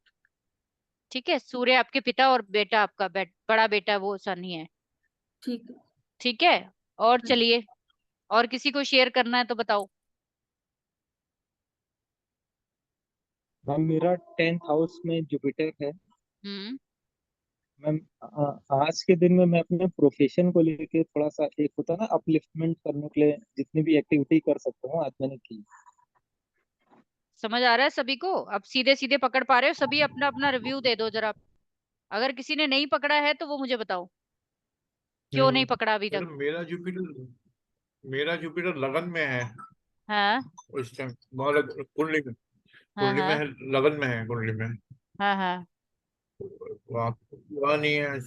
ठीक है, सूर्य आपके पिता और बेटा आपका बड़ा बेटा वो सन ही है। ठीक है। ठीक है। और हाँ जी। चलिए, और किसी को शेयर करना है तो बताओ। मैम मेरा 10th हाउस में जुपिटर है। हम्म। मैम आज के दिन में मैं अपने प्रोफेशन को लेके थोड़ा सा, एक होता है ना अपलिफ्टमेंट करने के लिए जितनी भी एक्टिविटी कर सकता हूँ आज मैंने की। समझ आ रहा है सभी को? अब सीधे सीधे पकड़ पा रहे हो सभी? अपना अपना रिव्यू दे दो जरा। अगर किसी ने नहीं पकड़ा है तो वो मुझे बताओ, क्यों नहीं पकड़ा अभी तक? मैडम मेरा जुपिटर लगन में है हाँ उस टाइम, मतलब कुंडली में, हाँ कुंडली में हाँ है, लगन में है कुंडली में। हाँ हाँ। वहाँ नहीं है।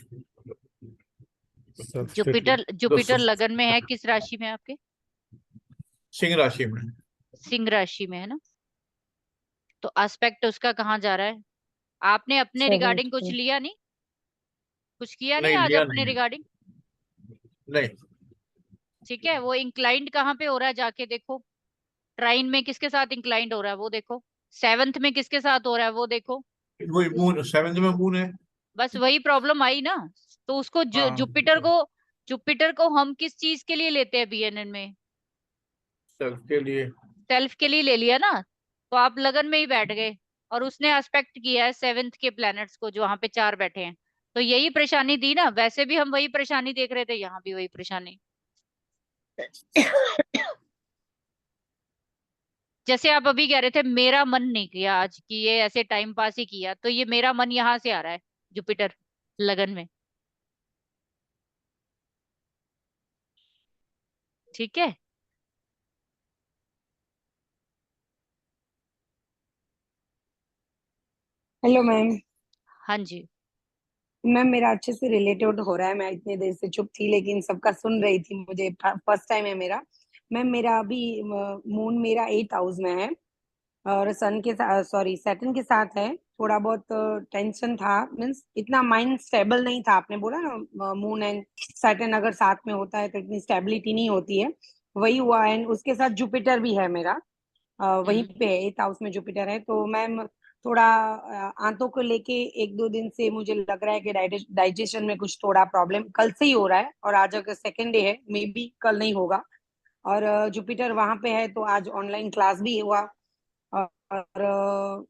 जुपिटर तो जुपिटर लगन में है, किस राशि में है आपके? सिंह राशि में। सिंह राशि में है ना। तो एस्पेक्ट उसका कहाँ जा रहा है? आपने अपने 7th रिगार्डिंग कुछ पे। लिया नहीं? कुछ किया नहीं नहीं आज लिया अपने नहीं। रिगार्डिंग? नहीं। ठीक है, वो इंक्लाइंड कहाँ पे हो रहा है जाके देखो। ट्राइन में किसके साथ इंक्लाइंड हो रहा है वो देखो। 7th में किसके साथ हो रहा है वो देखो। वही मून 7th में मून है। बस वही प्रॉब्लम आई ना। तो उसको हाँ, जुपिटर को हम किस चीज के लिए लेते हैं बीएनएन में? सेल्फ के लिए। सेल्फ के लिए ले लिया ना। तो आप लगन में ही बैठ गए, और उसने एस्पेक्ट किया है 7th के प्लैनेट्स को जो वहां पे 4 बैठे हैं। तो यही परेशानी दी ना, वैसे भी हम वही परेशानी देख रहे थे, यहाँ भी वही परेशानी। जैसे आप अभी कह रहे थे मेरा मन नहीं किया आज, कि ये ऐसे टाइम पास ही किया, तो ये मेरा मन यहाँ से आ रहा है, जुपिटर लगन में। ठीक है। Hello ma'am. हाँ जी। मैम मेरा अच्छे से रिलेटेड हो रहा है, मैं इतने देर से चुप थी लेकिन सबका सुन रही थी, मुझे फर्स्ट टाइम है मेरा। मैम मेरा अभी मून मेरा 8th हाउस में है, और सन के साथ, सॉरी सैटर्न के साथ है। थोड़ा बहुत टेंशन था, मीन्स इतना माइंड स्टेबल नहीं था। आपने बोला ना मून एंड सैटर्न अगर साथ में होता है तो इतनी स्टेबिलिटी नहीं होती है। वही हुआ, एंड उसके साथ जुपिटर भी है मेरा, वहीं हम्म पे है, 8th हाउस में जुपिटर है। तो मैम थोड़ा आंतों को लेके 1-2 दिन से मुझे लग रहा है कि डाइजेशन में कुछ थोड़ा प्रॉब्लम कल से ही हो रहा है, और आज अगर सेकेंड डे है, मे बी कल नहीं होगा। और जुपिटर वहां पे है, तो आज ऑनलाइन क्लास भी हुआ। और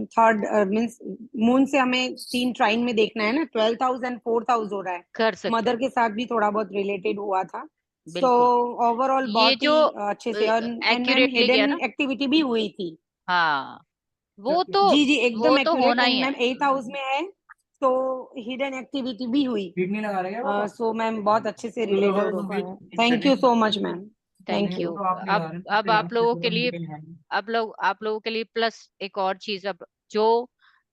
थर्ड मीन्स मून से हमें 3 ट्राइन में देखना है ना, 12th house and 4th house हो रहा है। कर सकते मदर हैं, के साथ भी थोड़ा बहुत रिलेटेड हुआ था। सो बिल्कुल। ओवरऑल ये बहुत जो ही अच्छे से। और एंड मैम एक्यूरेटली गया हिडन ना, एक्टिविटी भी हुई थी। हाँ, वो तो जी जी, वो एकदम तो एक्यूरेट। होना एंड ही है। मैम 8th हाउस में है, तो हिडन एक्टिविटी भी हुई। किडनी लगा रहे हैं पापा। सो मैम बहुत अच्छे से तो लगाओ रिलेटेड हो तुम पाया। भी thank you Shani. So much ma'am, thank thank you. You. तो आप नहीं लगा रहे अब आप लोगों के लिए, हैं। आप लोगों के लिए प्लस एक और चीज। अब जो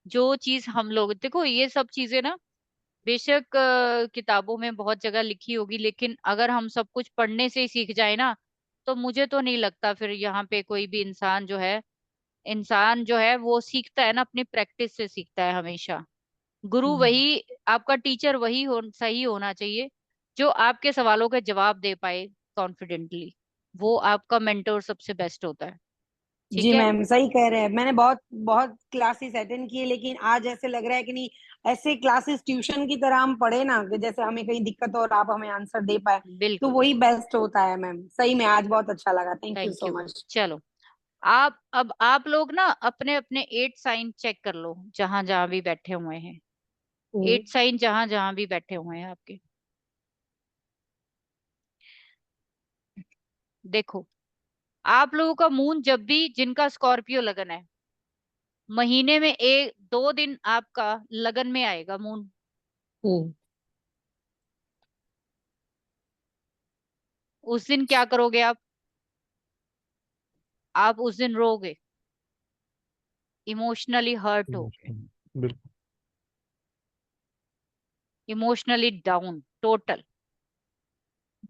जो चीज हम लोग देखो, ये सब चीजें ना बेशक किताबों में बहुत जगह लिखी होगी, लेकिन अगर हम सब कुछ पढ़ने से ही सीख जाए ना, तो मुझे तो नहीं लगता फिर यहाँ पे कोई भी इंसान जो है वो सीखता है ना, अपनी प्रैक्टिस से सीखता है हमेशा। गुरु वही, आपका टीचर वही सही होना चाहिए जो आपके सवालों के जवाब दे पाए कॉन्फिडेंटली। वो आपका मेंटोर सबसे बेस्ट होता है। ठीक जी है, मैम, सही कह रहे हैं। मैंने बहुत बहुत क्लासेस अटेंड किए, लेकिन आज ऐसे लग रहा है कि नहीं, ऐसे क्लासेस ट्यूशन की तरह हम पढ़े ना, कि जैसे हमें कहीं दिक्कत हो और आप हमें आंसर दे पाए, तो बिल्कुल। वही बेस्ट होता है मैम। सही में आज बहुत अच्छा लगा, thank you thank so you. Much. चलो, अब आप लोग ना अपने अपने 8 साइन चेक कर लो, जहां जहां भी बैठे हुए हैं। 8 साइन जहां जहां भी बैठे हुए हैं आपके, देखो। आप लोगों का मून जब भी, जिनका स्कॉर्पियो लगन है, महीने में 1-2 दिन आपका लगन में आएगा मून। उस दिन क्या करोगे आप उस दिन रोगे, इमोशनली हर्ट होगे, बिल्कुल। Emotionally down total.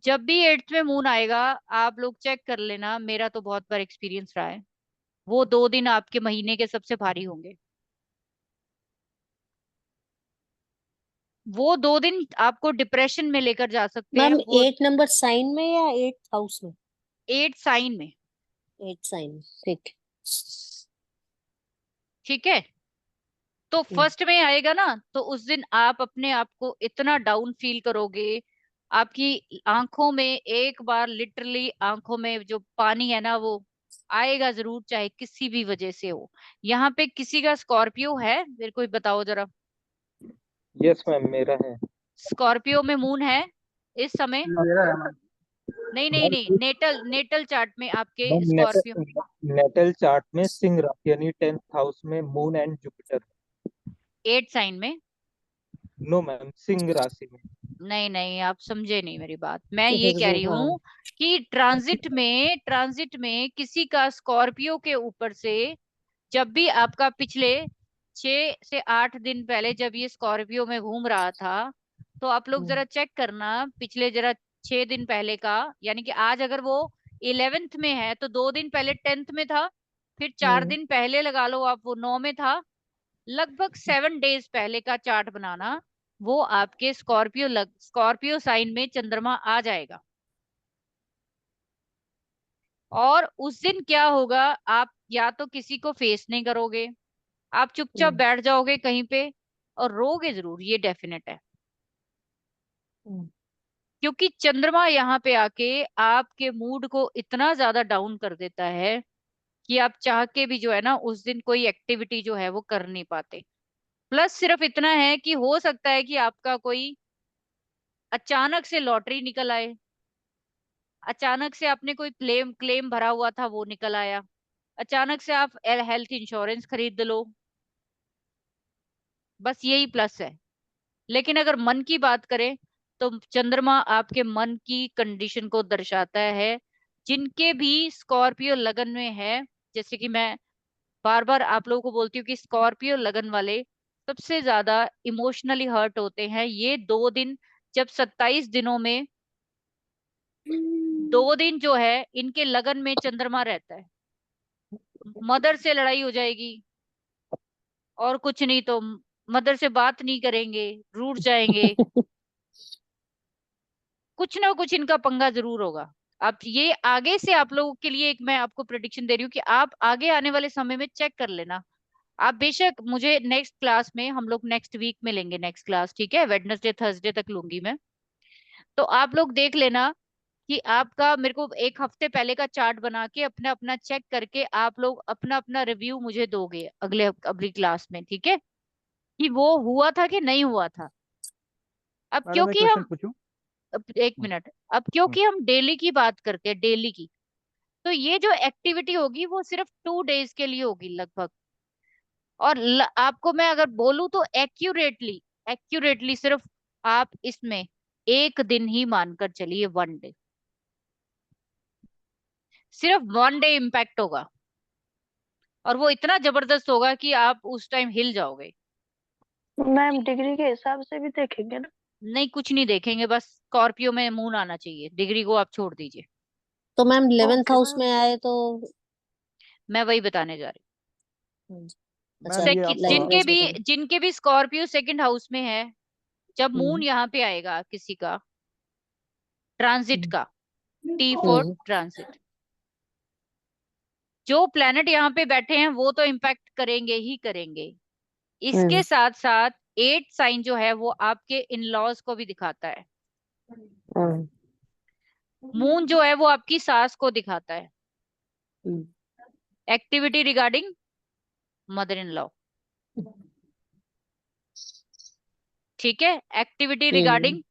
जब भी 8th में मून आएगा, आप लोग चेक कर लेना, मेरा तो बहुत बार एक्सपीरियंस रहा है, वो 2 दिन आपके महीने के सबसे भारी होंगे। वो 2 दिन आपको डिप्रेशन में लेकर जा सकते हैं मैम वो। 8 नंबर साइन में या 8th हाउस में? 8 साइन में। 8 साइन, ठीक। ठीक है, तो फर्स्ट में आएगा ना, तो उस दिन आप अपने आप को इतना डाउन फील करोगे। आपकी आंखों में एक बार लिटरली, आंखों में जो पानी है ना, वो आएगा जरूर, चाहे किसी भी वजह से हो। यहाँ पे किसी का स्कॉर्पियो है, मेरे को बताओ जरा। यस मैम, मेरा है। स्कॉर्पियो में मून है इस समय? मेरा है मैम। नहीं नहीं मैम नहीं, नेटल नेटल चार्ट में आपके मैम स्कॉर्पियो। नेटल चार्ट में सिंह राशि यानी 10th हाउस में मून एंड जुपिटर। 8 साइन में? नो मैम, सिंह राशि में। नहीं नहीं, आप समझे नहीं मेरी बात। मैं तो ये फिर कह वो, रही हाँ। हूँ कि ट्रांजिट में किसी का स्कॉर्पियो के ऊपर से, जब भी आपका पिछले 6 से 8 दिन पहले जब ये स्कॉर्पियो में घूम रहा था, तो आप लोग जरा चेक करना पिछले जरा 6 दिन पहले का। यानी कि आज अगर वो 11th में है, तो 2 दिन पहले 10th में था, फिर 4 दिन पहले लगा लो आप, वो 9 में था। लगभग 7 डेज पहले का चार्ट बनाना, वो आपके स्कॉर्पियो साइन में चंद्रमा आ जाएगा। और उस दिन क्या होगा, आप या तो किसी को फेस नहीं करोगे, आप चुपचाप बैठ जाओगे कहीं पे, और रोगे जरूर, ये डेफिनेट है। क्योंकि चंद्रमा यहाँ पे आके आपके मूड को इतना ज्यादा डाउन कर देता है कि आप चाह के भी जो है ना, उस दिन कोई एक्टिविटी जो है वो कर नहीं पाते। प्लस सिर्फ इतना है कि हो सकता है कि आपका कोई अचानक से लॉटरी निकल आए, अचानक से आपने कोई क्लेम क्लेम भरा हुआ था वो निकल आया, अचानक से आप हेल्थ इंश्योरेंस खरीद लो। बस यही प्लस है। लेकिन अगर मन की बात करें, तो चंद्रमा आपके मन की कंडीशन को दर्शाता है। जिनके भी स्कॉर्पियो लगन में है, जैसे कि मैं बार बार आप लोगों को बोलती हूँ कि स्कॉर्पियो लगन वाले सबसे ज्यादा इमोशनली हर्ट होते हैं ये 2 दिन। जब 27 दिनों में 2 दिन जो है, इनके लगन में चंद्रमा रहता है। मदर से लड़ाई हो जाएगी, और कुछ नहीं तो मदर से बात नहीं करेंगे, रूठ जाएंगे, कुछ ना कुछ इनका पंगा जरूर होगा। अब ये आगे से आप लोगों के लिए एक मैं आपको प्रेडिक्शन दे रही हूँ कि आप आगे आने वाले समय में चेक कर लेना। आप बेशक मुझे नेक्स्ट क्लास में, हम लोग नेक्स्ट वीक में लेंगे नेक्स्ट क्लास, ठीक है, वेडनेसडे थर्सडे तक लूंगी मैं। तो आप लोग देख लेना कि आपका, मेरे को एक हफ्ते पहले का चार्ट बना के अपना अपना चेक करके आप लोग अपना अपना रिव्यू मुझे दोगे अगली क्लास में, ठीक है, कि वो हुआ था कि नहीं हुआ था। अब मैडम एक क्योंकि क्वेश्चन हम, पूछूं? अब एक मिनट, अब क्योंकि हम डेली की बात करते हैं, डेली की, तो ये जो एक्टिविटी होगी वो सिर्फ 2 डेज के लिए होगी लगभग। और आपको मैं अगर बोलूं तो एक्यूरेटली, एक्यूरेटली सिर्फ आप इसमें 1 दिन ही मानकर चलिए, 1 डे, सिर्फ 1 डे इम्पैक्ट होगा। और वो इतना जबरदस्त होगा कि आप उस टाइम हिल जाओगे। मैम डिग्री के हिसाब से भी देखेंगे ना? नहीं, कुछ नहीं देखेंगे, बस स्कॉर्पियो में मून आना चाहिए, डिग्री को आप छोड़ दीजिए। तो ma'am 11th okay house ma'am. में आए तो मैं वही बताने जा रही अच्छा, मैम ये हूँ। आप जिनके लैंग्वेज भी बताइए। जिनके भी स्कॉर्पियो सेकंड हाउस में है, जब मून यहाँ पे आएगा किसी का, ट्रांजिट का, T फॉर ट्रांजिट, जो प्लेनेट यहाँ पे बैठे हैं वो तो इम्पैक्ट करेंगे ही करेंगे। इसके साथ साथ 8 साइन जो है वो आपके इन लॉज को भी दिखाता है। मून जो है वो आपकी सास को दिखाता है। Activity regarding mother in law, ठीक है, एक्टिविटी रिगार्डिंग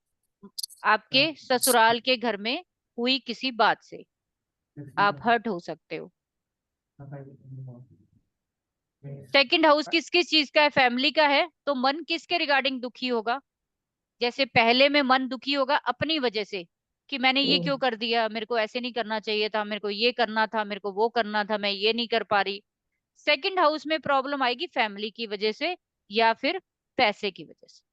आपके ससुराल के घर में हुई किसी बात से आप हर्ट हो सकते हो। सेकंड हाउस किस किस चीज का है, फैमिली का है, तो मन किसके रिगार्डिंग दुखी होगा। जैसे पहले में मन दुखी होगा अपनी वजह से कि मैंने ये क्यों कर दिया, मेरे को ऐसे नहीं करना चाहिए था, मेरे को ये करना था, मेरे को वो करना था, मैं ये नहीं कर पा रही। सेकंड हाउस में प्रॉब्लम आएगी फैमिली की वजह से या फिर पैसे की वजह से।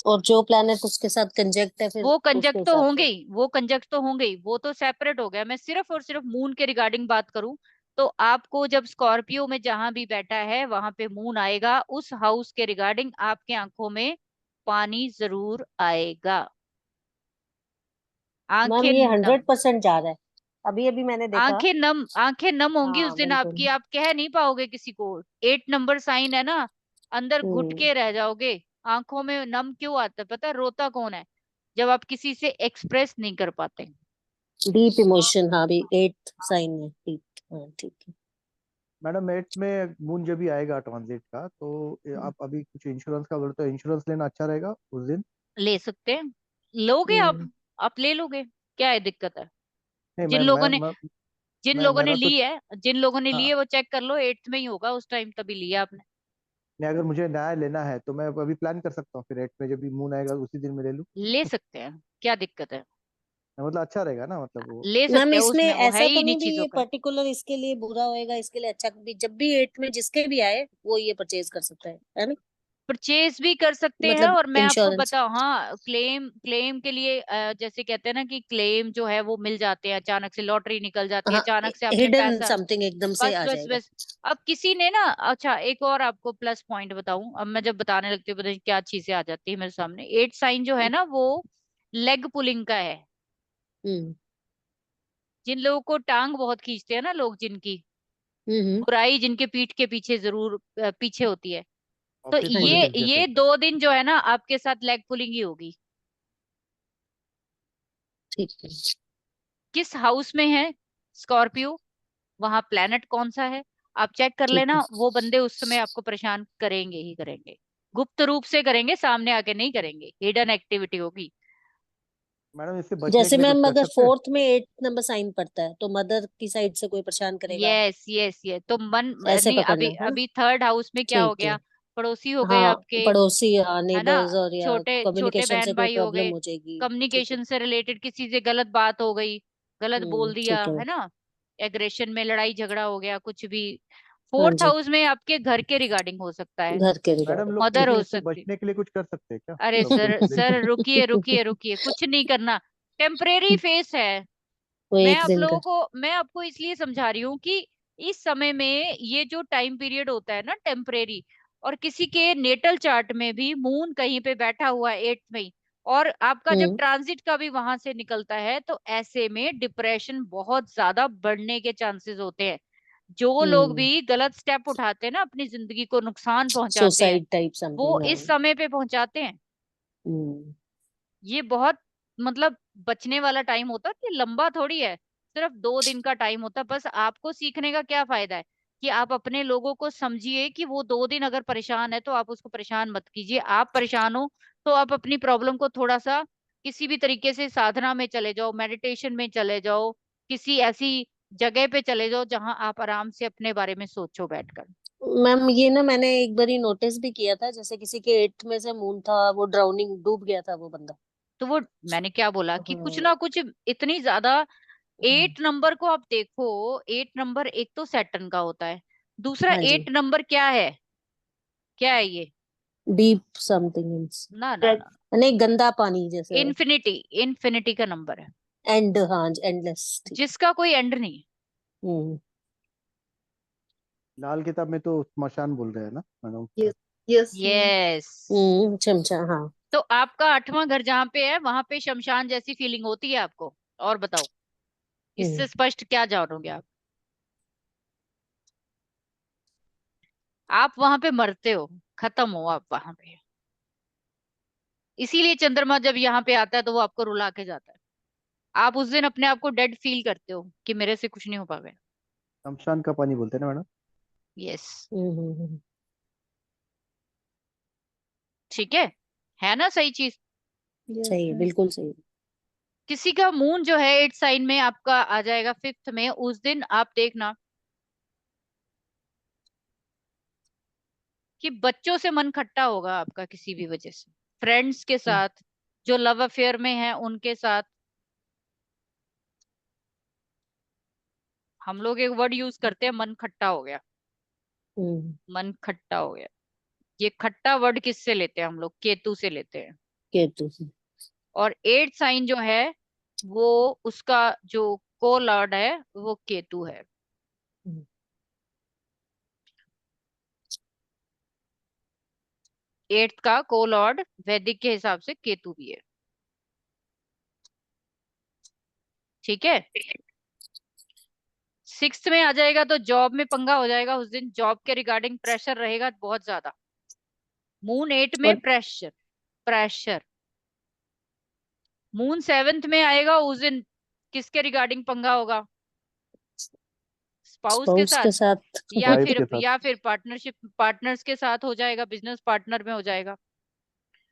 और जो प्लैनेट उसके साथ कंजक्ट है फिर वो उसके कंजक्ट तो हिसाब होंगे से। ही, वो कंजक्ट तो होंगे ही, वो तो सेपरेट हो गया। मैं सिर्फ और सिर्फ मून के रिगार्डिंग बात करूं तो आपको जब स्कॉर्पियो में जहां भी बैठा है वहां पे मून आएगा, उस हाउस के रिगार्डिंग आपके आंखों में पानी जरूर आएगा। मैम आंखें ये नम, 100% जा रहा है। अभी अभी मैंने देखा। आंखें नम होंगी उस हाँ दिन बिल्कुल। आपकी, आप कह नहीं पाओगे किसी को। 8 नंबर साइन है ना, अंदर घुट हम्म। के रह जाओगे। आंखों में नम क्यों आता है पता है? रोता कौन है? जब आप किसी से एक्सप्रेस नहीं कर पाते। डीप इमोशन, हाँ भी 8th साइन है डीप। हाँ ठीक है। मैडम 8 में मून जब भी आएगा ट्रांजिट का, तो आप अभी कुछ इंश्योरेंस का बोलते हो, इंश्योरेंस लेना अच्छा रहेगा उस दिन? ले सकते हैं, लोगे हम्म। आप ले लोगे, क्या है दिक्कत है? नहीं जिन मैम, लोगों ने जिन लोगों ने मेरा तो ली है, जिन लोगों ने ली हाँ, है वो चेक कर लो, 8th में ही होगा उस टाइम, तभी लिया आपने। नहीं अगर मुझे नया लेना है तो मैं अभी प्लान कर सकता हूँ, फिर 8 में जब भी मून आएगा उसी दिन मैं ले लूँ? ले सकते हैं, क्या दिक्कत है? मतलब अच्छा रहेगा ना, मतलब वो? ले मैम सकते हैं, इसमें उसमें वो है ऐसा ही तो इन्हीं नहीं भी चीजों ये का। पर्टिकुलर इसके लिए बुरा होएगा, इसके लिए अच्छा भी, जब भी 8 में जिसके भी आए वो ये परचेज कर सकता है ना? परचेज भी कर सकते हैं, मतलब और मैं आपको इंश्योरेंस। बताऊं, हाँ, क्लेम के लिए जैसे कहते हैं ना कि क्लेम जो है वो मिल जाते हैं, अचानक से लॉटरी निकल जाती है, हाँ, अचानक से आपने हिडन पैसा, समथिंग एकदम से बस आ बस जाएगा। बस। अब किसी ने ना, अच्छा एक और आपको प्लस पॉइंट बताऊं, अब मैं जब बताने लगती हूँ पता नहीं क्या चीजें आ जाती है मेरे सामने। 8 साइन जो है ना वो लेग पुलिंग का है। हम्म जिन लोगों को टांग बहुत खींचते हैं ना लोग, जिनकी हम्म। बुराई जिनके पीठ के पीछे जरूर पीछे होती है, तो ऑफिस ये पॉलिटिक्स जैसे? ये 2 दिन जो है ना आपके साथ लेग पुलिंग ही होगी। ठीक है। किस हाउस में है स्कॉर्पियो, वहां प्लेनेट कौन सा है, आप चेक कर ठीक लेना। है। वो बंदे उस समय आपको परेशान करेंगे ही करेंगे, गुप्त रूप से करेंगे, सामने आके नहीं करेंगे, हिडन एक्टिविटी होगी। मैडम इससे बचने जैसे के लिए कुछ मैम कर अगर सकते हैं? 4th में 8 नंबर साइन पड़ता है तो मदर की साइड से कोई परेशान करेगा, यस यस ये तो मन, ऐसे नहीं पकड़ना अभी है ना? अभी थर्ड हाउस में क्या हो ठीक है। गया, पड़ोसी हो गए हाँ आपके, पड़ोसी या है ना, नेबर्स और या छोटे छोटे कम्युनिकेशन बहन से कोई भाई हो प्रॉब्लम गए, हो जाएगी। ठीक है। कम्युनिकेशन से रिलेटेड किसी से गलत बात हो गई, गलत बोल दिया, ठीक है। है ना, एग्रेशन में लड़ाई झगड़ा हो गया कुछ भी। हाँ फोर्थ जी। हाउस में आपके घर के रिगार्डिंग हो सकता है, घर के मैडम रिगार्डिंग। लोग मदर लेकिन हो इससे सकती। बचने के लिए कुछ कर सकते हैं क्या, अरे मतलब सर सर रुकिए रुकिए ठीक रुकिए, कुछ नहीं करना, टेम्परेरी फेस है। वो एक दिन का। मैं आपको इसलिए समझा रही हूँ कि इस समय में ये जो टाइम पीरियड होता है ना टेम्परेरी, और किसी के नेटल चार्ट में भी मून कहीं पे बैठा हुआ है 8th में ही, और आपका जब ट्रांजिट का भी वहां से निकलता है, तो ऐसे में डिप्रेशन बहुत ज्यादा बढ़ने के चांसेस होते हैं। जो लोग भी गलत स्टेप उठाते हैं ना, अपनी जिंदगी को नुकसान पहुंचाते हैं, सुसाइड टाइप वो समथिंग। इस समय पे पहुंचाते हैं। ये बहुत मतलब बचने वाला टाइम होता है, कि लंबा थोड़ी है, सिर्फ 2 दिन का टाइम होता है। बस आपको सीखने का क्या फायदा है कि आप अपने लोगों को समझिए कि वो 2 दिन अगर परेशान है तो आप उसको परेशान मत कीजिए। आप परेशान हो तो आप अपनी प्रॉब्लम को थोड़ा सा किसी भी तरीके से साधना में चले जाओ, मेडिटेशन में चले जाओ, किसी ऐसी जगह पे चले जाओ जहां आप आराम से अपने बारे में सोचो बैठकर। मैम ये ना मैंने एक बार ही नोटिस भी किया था, जैसे किसी के 8th में से मून था, वो ड्राउनिंग डूब गया था वो बंदा। तो वो मैंने क्या बोला कि कुछ हाँ। ना कुछ इतनी ज्यादा 8 नंबर को आप देखो। 8 नंबर एक तो सैटर्न का होता है, दूसरा हाँ जी। 8 नंबर क्या है, क्या है ये? Deep something. ना ना ना, नहीं, गंदा पानी जैसे। इन्फिनिटी, इन्फिनिटी का नंबर है, एंड, हाँ, एंडलेस। जिसका कोई एंड नहीं है। हम्म। लाल किताब में तो स्मशान बोल रहे हैं ना मैडम? Yes yes yes. चमचा, हाँ। तो आपका 8वां घर जहां पे है, वहां पे शमशान जैसी फीलिंग होती है आपको? और बताओ, इससे स्पष्ट क्या जानोगे आप? आप वहां पे मरते हो, खत्म हो आप वहां पे। इसीलिए चंद्रमा जब यहाँ पे आता है तो वो आपको रुला के जाता है। आप उस दिन अपने आप को डेड फील करते हो कि मेरे से कुछ नहीं हो पाएगा। शमशान का पानी बोलते हैं ना मैडम? यस। ठीक है ना सही चीज? सही है, बिल्कुल सही। किसी का मून जो है 8 साइन में आपका आ जाएगा 5th में, उस दिन आप देखना कि बच्चों से मन खट्टा होगा आपका, किसी भी वजह से, फ्रेंड्स के साथ, जो लव अफेयर में है उनके साथ। हम लोग एक वर्ड यूज करते हैं, मन खट्टा हो गया, मन खट्टा हो गया। ये खट्टा वर्ड किससे लेते हैं हम लोग? केतु से लेते हैं। केतु से। और 8 साइन जो है वो, उसका जो को लॉर्ड है वो केतु है। 8th का को लॉर्ड वैदिक के हिसाब से केतु भी है। ठीक है। 6th में आ जाएगा तो जॉब में पंगा हो जाएगा उस दिन, जॉब के रिगार्डिंग प्रेशर रहेगा बहुत ज्यादा। मून 8 में प्रेशर, प्रेशर। मून 7th में आएगा उस दिन, किसके रिगार्डिंग पंगा होगा? स्पाउस के साथ, के साथ, या फिर पार्टनरशिप, पार्टनर्स के साथ हो जाएगा, बिजनेस पार्टनर में हो जाएगा।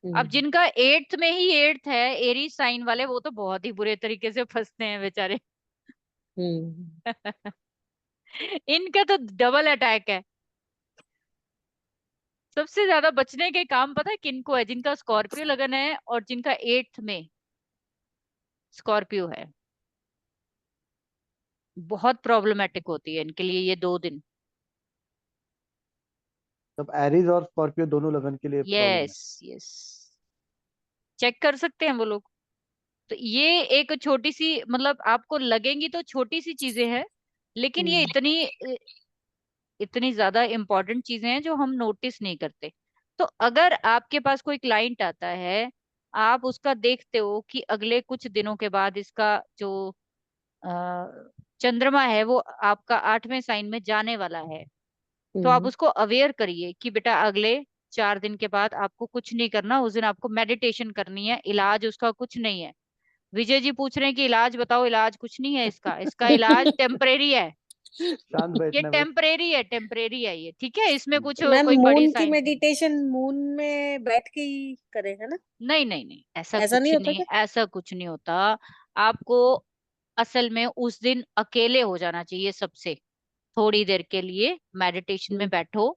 अब जिनका 8th में ही 8th है, एरी साइन वाले, वो तो बहुत ही बुरे तरीके से फंसते हैं बेचारे। इनका तो डबल अटैक है। सबसे ज्यादा बचने के काम पता है किनको है? जिनका स्कॉर्पियो लगन है और जिनका 8th में स्कॉर्पियो है। बहुत प्रॉब्लमेटिक होती है इनके लिए ये 2 दिन। तब एरीज और स्कॉर्पियो दोनों लगन के लिए प्रॉब्लम है। यस यस, चेक कर सकते हैं वो लोग। तो ये एक छोटी सी, मतलब आपको लगेंगी तो छोटी सी चीजें हैं, लेकिन ये इतनी ज्यादा इंपॉर्टेंट चीजें हैं जो हम नोटिस नहीं करते। तो अगर आपके पास कोई क्लाइंट आता है, आप उसका देखते हो कि अगले कुछ दिनों के बाद इसका जो चंद्रमा है वो आपका 8वें साइन में जाने वाला है, तो आप उसको अवेयर करिए कि बेटा अगले 4 दिन के बाद आपको कुछ नहीं करना, उस दिन आपको मेडिटेशन करनी है, इलाज उसका कुछ नहीं है। विजय जी पूछ रहे हैं कि इलाज बताओ, इलाज कुछ नहीं है इसका, इसका इलाज टेम्परेरी है। शांत ये बैठना बस। टेम्परेरी है, टेम्परेरी है ये, ठीक है, इसमें कुछ मैम कोई बड़ी मून की साइंस नहीं। मेडिटेशन मून में बैठ के ही करे, है ना? नहीं नहीं नहीं, ऐसा ऐसा कुछ नहीं होता नहीं, क्या? ऐसा कुछ नहीं होता। आपको असल में उस दिन अकेले हो जाना चाहिए सबसे, थोड़ी देर के लिए मेडिटेशन में बैठो,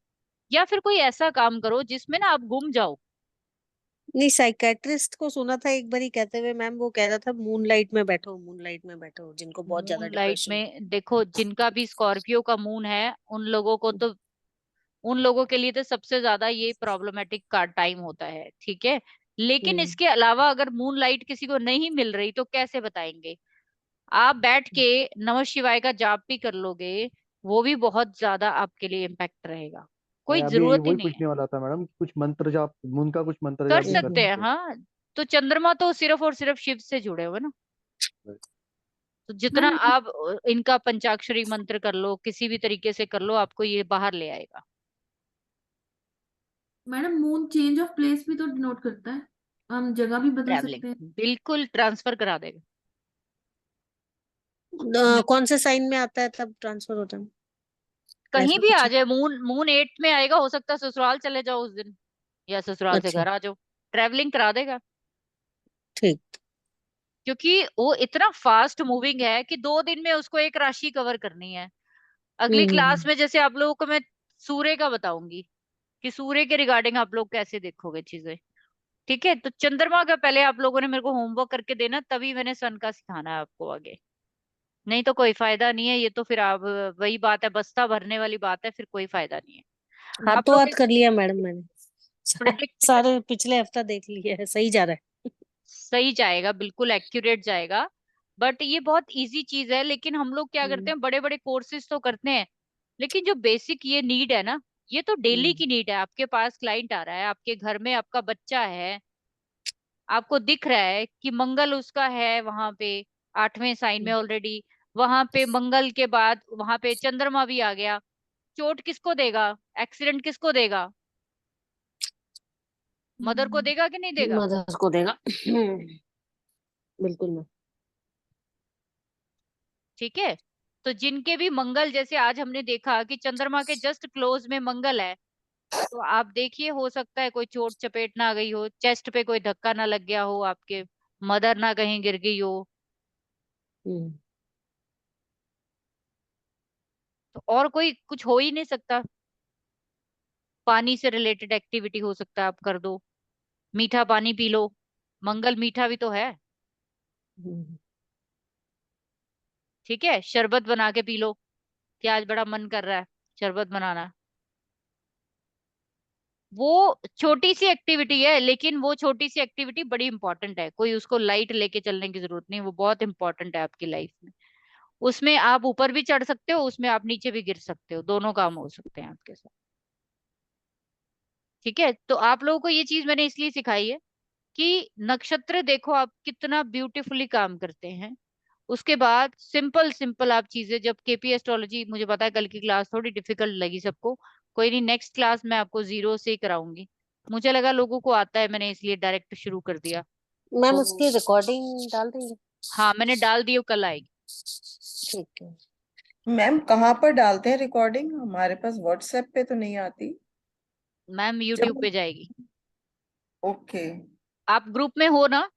या फिर कोई ऐसा काम करो जिसमें ना आप गुम जाओ। नहीं, साइकेट्रिस्ट को सुना था एक बार ही कहते हुए, मैम वो कह रहा था मूनलाइट में बैठो, मूनलाइट में बैठो, जिनको बहुत ज्यादा मून लाइट डिप्रेशन। में देखो, जिनका भी स्कॉर्पियो का मून है उन लोगों को तो, उन लोगों के लिए तो सबसे ज्यादा ये प्रॉब्लमेटिक का टाइम होता है, ठीक है। लेकिन इसके अलावा अगर मून लाइट किसी को नहीं मिल रही तो कैसे बताएंगे? आप बैठ के नमः शिवाय का जाप भी कर लोगे, वो भी बहुत ज्यादा आपके लिए इम्पैक्ट रहेगा। कोई मैं अभी जरूरत ही वही नहीं है। पूछने वाला था मैडम, कुछ मंत्र जाप, मून का कुछ मंत्र कर जाप भी कर सकते हैं, सकते हाँ। तो चंद्रमा तो सिर्फ और सिर्फ शिव से जुड़े हुए ना, हैं? तो जितना मैम आप इनका पंचाक्षरी मंत्र कर लो, किसी भी तरीके से कर लो, आपको ये बाहर ले आएगा। Madam moon change of place भी तो डिनोट करता है, हम जगह भी बदल ट्रैवलिंग सकते हैं। बिल्कुल ट्रांसफर करा देगा। कौन से साइन में आता है तब ट्रांसफर होता है? कहीं ऐसा भी कुछ आ है? जाए, मून मून 8 में आएगा, हो सकता है ससुराल चले जाओ उस दिन, या ससुराल से अच्छा, घर आ जाओ, ट्रैवलिंग करा देगा। ठीक। क्योंकि वो इतना फास्ट मूविंग है कि 2 दिन में उसको एक राशि कवर करनी है। अगली क्लास हम्म। में जैसे आप लोगों को मैं सूर्य का बताऊंगी कि सूर्य के रिगार्डिंग आप लोग कैसे देखोगे चीजें। ठीक है, तो चंद्रमा का पहले आप लोगों ने मेरे को होमवर्क करके देना, तभी मैंने सन का सिखाना है आपको आगे। नहीं तो कोई फायदा नहीं है, ये तो फिर आप वही बात है, बस्ता भरने वाली बात है, फिर कोई फायदा नहीं है। आप हाथों लोग हाथ कर लिया मैडम मैंने। प्रिडिक्ट सारे पिछले हफ्ता देख लिए है, सही जा रहा है। सही जाएगा, बिल्कुल एक्यूरेट जाएगा। बट ये बहुत इजी चीज है, लेकिन हम लोग क्या करते हम्म, हैं, बड़े बड़े कोर्सेज तो करते हैं, लेकिन जो बेसिक ये नीड है ना, ये तो डेली हम्म, की नीड है। आपके पास क्लाइंट आ रहा है, आपके घर में आपका बच्चा है, आपको दिख रहा है कि मंगल उसका है वहां पे 8वें साइन में ऑलरेडी, वहां पे मंगल के बाद वहां पे चंद्रमा भी आ गया। चोट किसको देगा, एक्सीडेंट किसको देगा, मदर को देगा कि नहीं देगा। मदर्स को देगा। बिल्कुल मैम। ठीक है, तो जिनके भी मंगल, जैसे आज हमने देखा कि चंद्रमा के जस्ट क्लोज में मंगल है, तो आप देखिए हो सकता है कोई चोट चपेट ना आ गई हो, चेस्ट पे कोई धक्का ना लग गया हो, आपके मदर ना कहीं गिर गई हो। हम्म, तो और कोई कुछ हो ही नहीं सकता। पानी से रिलेटेड एक्टिविटी हो सकता है, आप कर दो, मीठा पानी पी लो, मंगल मीठा भी तो है। हम्म, ठीक है, शरबत बना के पी लो, कि आज बड़ा मन कर रहा है शरबत बनाना। वो छोटी सी एक्टिविटी है, लेकिन वो छोटी सी एक्टिविटी बड़ी इंपॉर्टेंट है, कोई उसको लाइट लेके चलने की जरूरत नहीं, वो बहुत इंपॉर्टेंट है आपकी लाइफ में। उसमें आप ऊपर भी चढ़ सकते हो, उसमें आप नीचे भी गिर सकते हो, दोनों काम हो सकते हैं आपके साथ। ठीक है, तो आप लोगों को ये चीज मैंने इसलिए सिखाई है कि नक्षत्र देखो आप कितना ब्यूटीफुली काम करते हैं। उसके बाद सिंपल सिंपल आप चीजें, जब केपी एस्ट्रोलॉजी, मुझे पता है कल की क्लास थोड़ी डिफिकल्ट लगी सबको, कोई नहीं, नेक्स्ट क्लास मैं आपको जीरो से ही कराऊंगी। मुझे लगा लोगों को आता है, मैंने इसलिए डायरेक्ट शुरू कर दिया। मैम तो उसकी रिकॉर्डिंग डाल देंगे? हाँ, मैंने डाल दी, वो कल आएगी। ठीक है। मैम कहाँ पर डालते हैं रिकॉर्डिंग? हमारे पास व्हाट्सएप पे तो नहीं आती। मैम यूट्यूब जब पे जाएगी। ओके। आप ग्रुप में हो ना।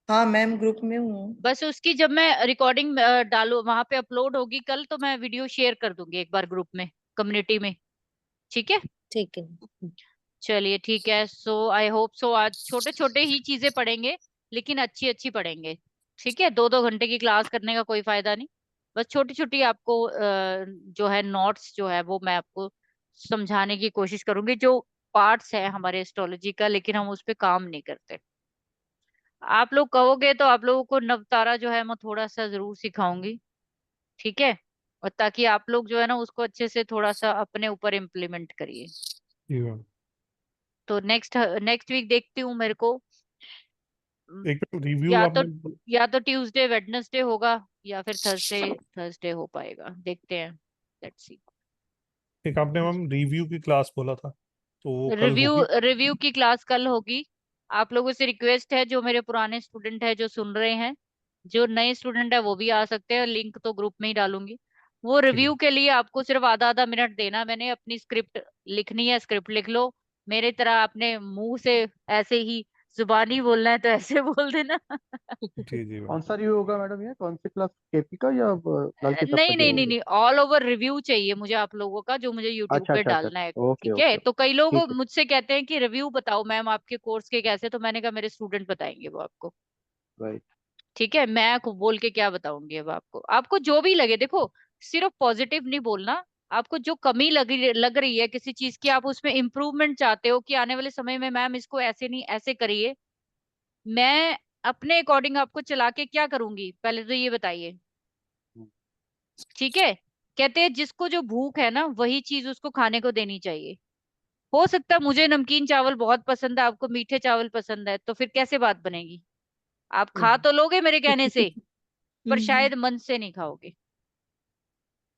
हाँ मैम ग्रुप में हूँ। बस उसकी जब मैं रिकॉर्डिंग डालू वहां पे अपलोड होगी कल, तो मैं वीडियो शेयर कर दूंगी एक बार ग्रुप में, कम्युनिटी में। ठीक है, ठीक है। चलिए ठीक है। सो आई होप सो आज छोटे छोटे ही चीजें पढ़ेंगे, लेकिन अच्छी अच्छी पढ़ेंगे। ठीक है, 2-2 घंटे की क्लास करने का कोई फायदा नहीं। बस छोटी छोटी आपको जो है नोट्स जो है वो मैं आपको समझाने की कोशिश करूंगी, जो पार्ट्स है हमारे एस्ट्रोलॉजी का, लेकिन हम उस पे काम नहीं करते। आप लोग कहोगे तो आप लोगों को नवतारा जो है मैं थोड़ा सा जरूर सिखाऊंगी। ठीक है, और ताकि आप लोग जो है ना उसको अच्छे से थोड़ा सा अपने ऊपर इम्प्लीमेंट करिए। ठीक है। तो नेक्स्ट नेक्स्ट वीक देखती हूँ, मेरे को एक रिव्यू या तो आपने, या तो ट्यूसडे वेडनेसडे होगा, या फिर थर्सडे थर्सडे हो पाएगा, देखते हैं, लेट्स सी। एक आपने मैम रिव्यू की क्लास बोला था, तो वो कल रिव्यू होगी? रिव्यू की क्लास कल होगी। आप लोगों से रिक्वेस्ट है, जो मेरे पुराने स्टूडेंट है जो सुन रहे हैं, जो नए स्टूडेंट है वो भी आ सकते हैं, लिंक तो ग्रुप में ही डालूंगी। वो ठीक है। रिव्यू के लिए आपको सिर्फ आधा आधा मिनट देना, मैंने अपनी स्क्रिप्ट लिखनी है, स्क्रिप्ट लिख लो। मेरे तरह अपने मुंह से ऐसे ही जुबानी बोलना है तो ऐसे बोल देना। जी जी मैम। कौन सा रिव्यू होगा मैडम? ये कौन सी क्लास, केपी का या लाल किताब का नहीं जो नहीं नहीं होगी? नहीं, ऑल ओवर रिव्यू चाहिए मुझे आप लोगों का, जो मुझे यूट्यूब अच्छा पे अच्छा अच्छा। डालना है। ओके ठीक है, ओके। तो कई लोग ठीक है। मुझसे कहते हैं कि रिव्यू बताओ मैम आपके कोर्स के कैसे, तो मैंने कहा मेरे स्टूडेंट बताएंगे वो आपको। राइट। ठीक है, मैं बोल के क्या बताऊंगी अब आपको, आपको जो भी लगे, देखो सिर्फ पॉजिटिव नहीं बोलना। आपको जो कमी लग रही है किसी चीज की, आप उसमें इम्प्रूवमेंट चाहते हो कि आने वाले समय में मैम इसको ऐसे नहीं ऐसे करिए, मैं अपने अकॉर्डिंग आपको चला के क्या करूंगी, पहले तो ये बताइए। ठीक है, कहते हैं जिसको जो भूख है ना वही चीज उसको खाने को देनी चाहिए। हो सकता है मुझे नमकीन चावल बहुत पसंद है, आपको मीठे चावल पसंद है, तो फिर कैसे बात बनेगी? आप खा तो लोगे मेरे कहने से, पर शायद मन से नहीं खाओगे।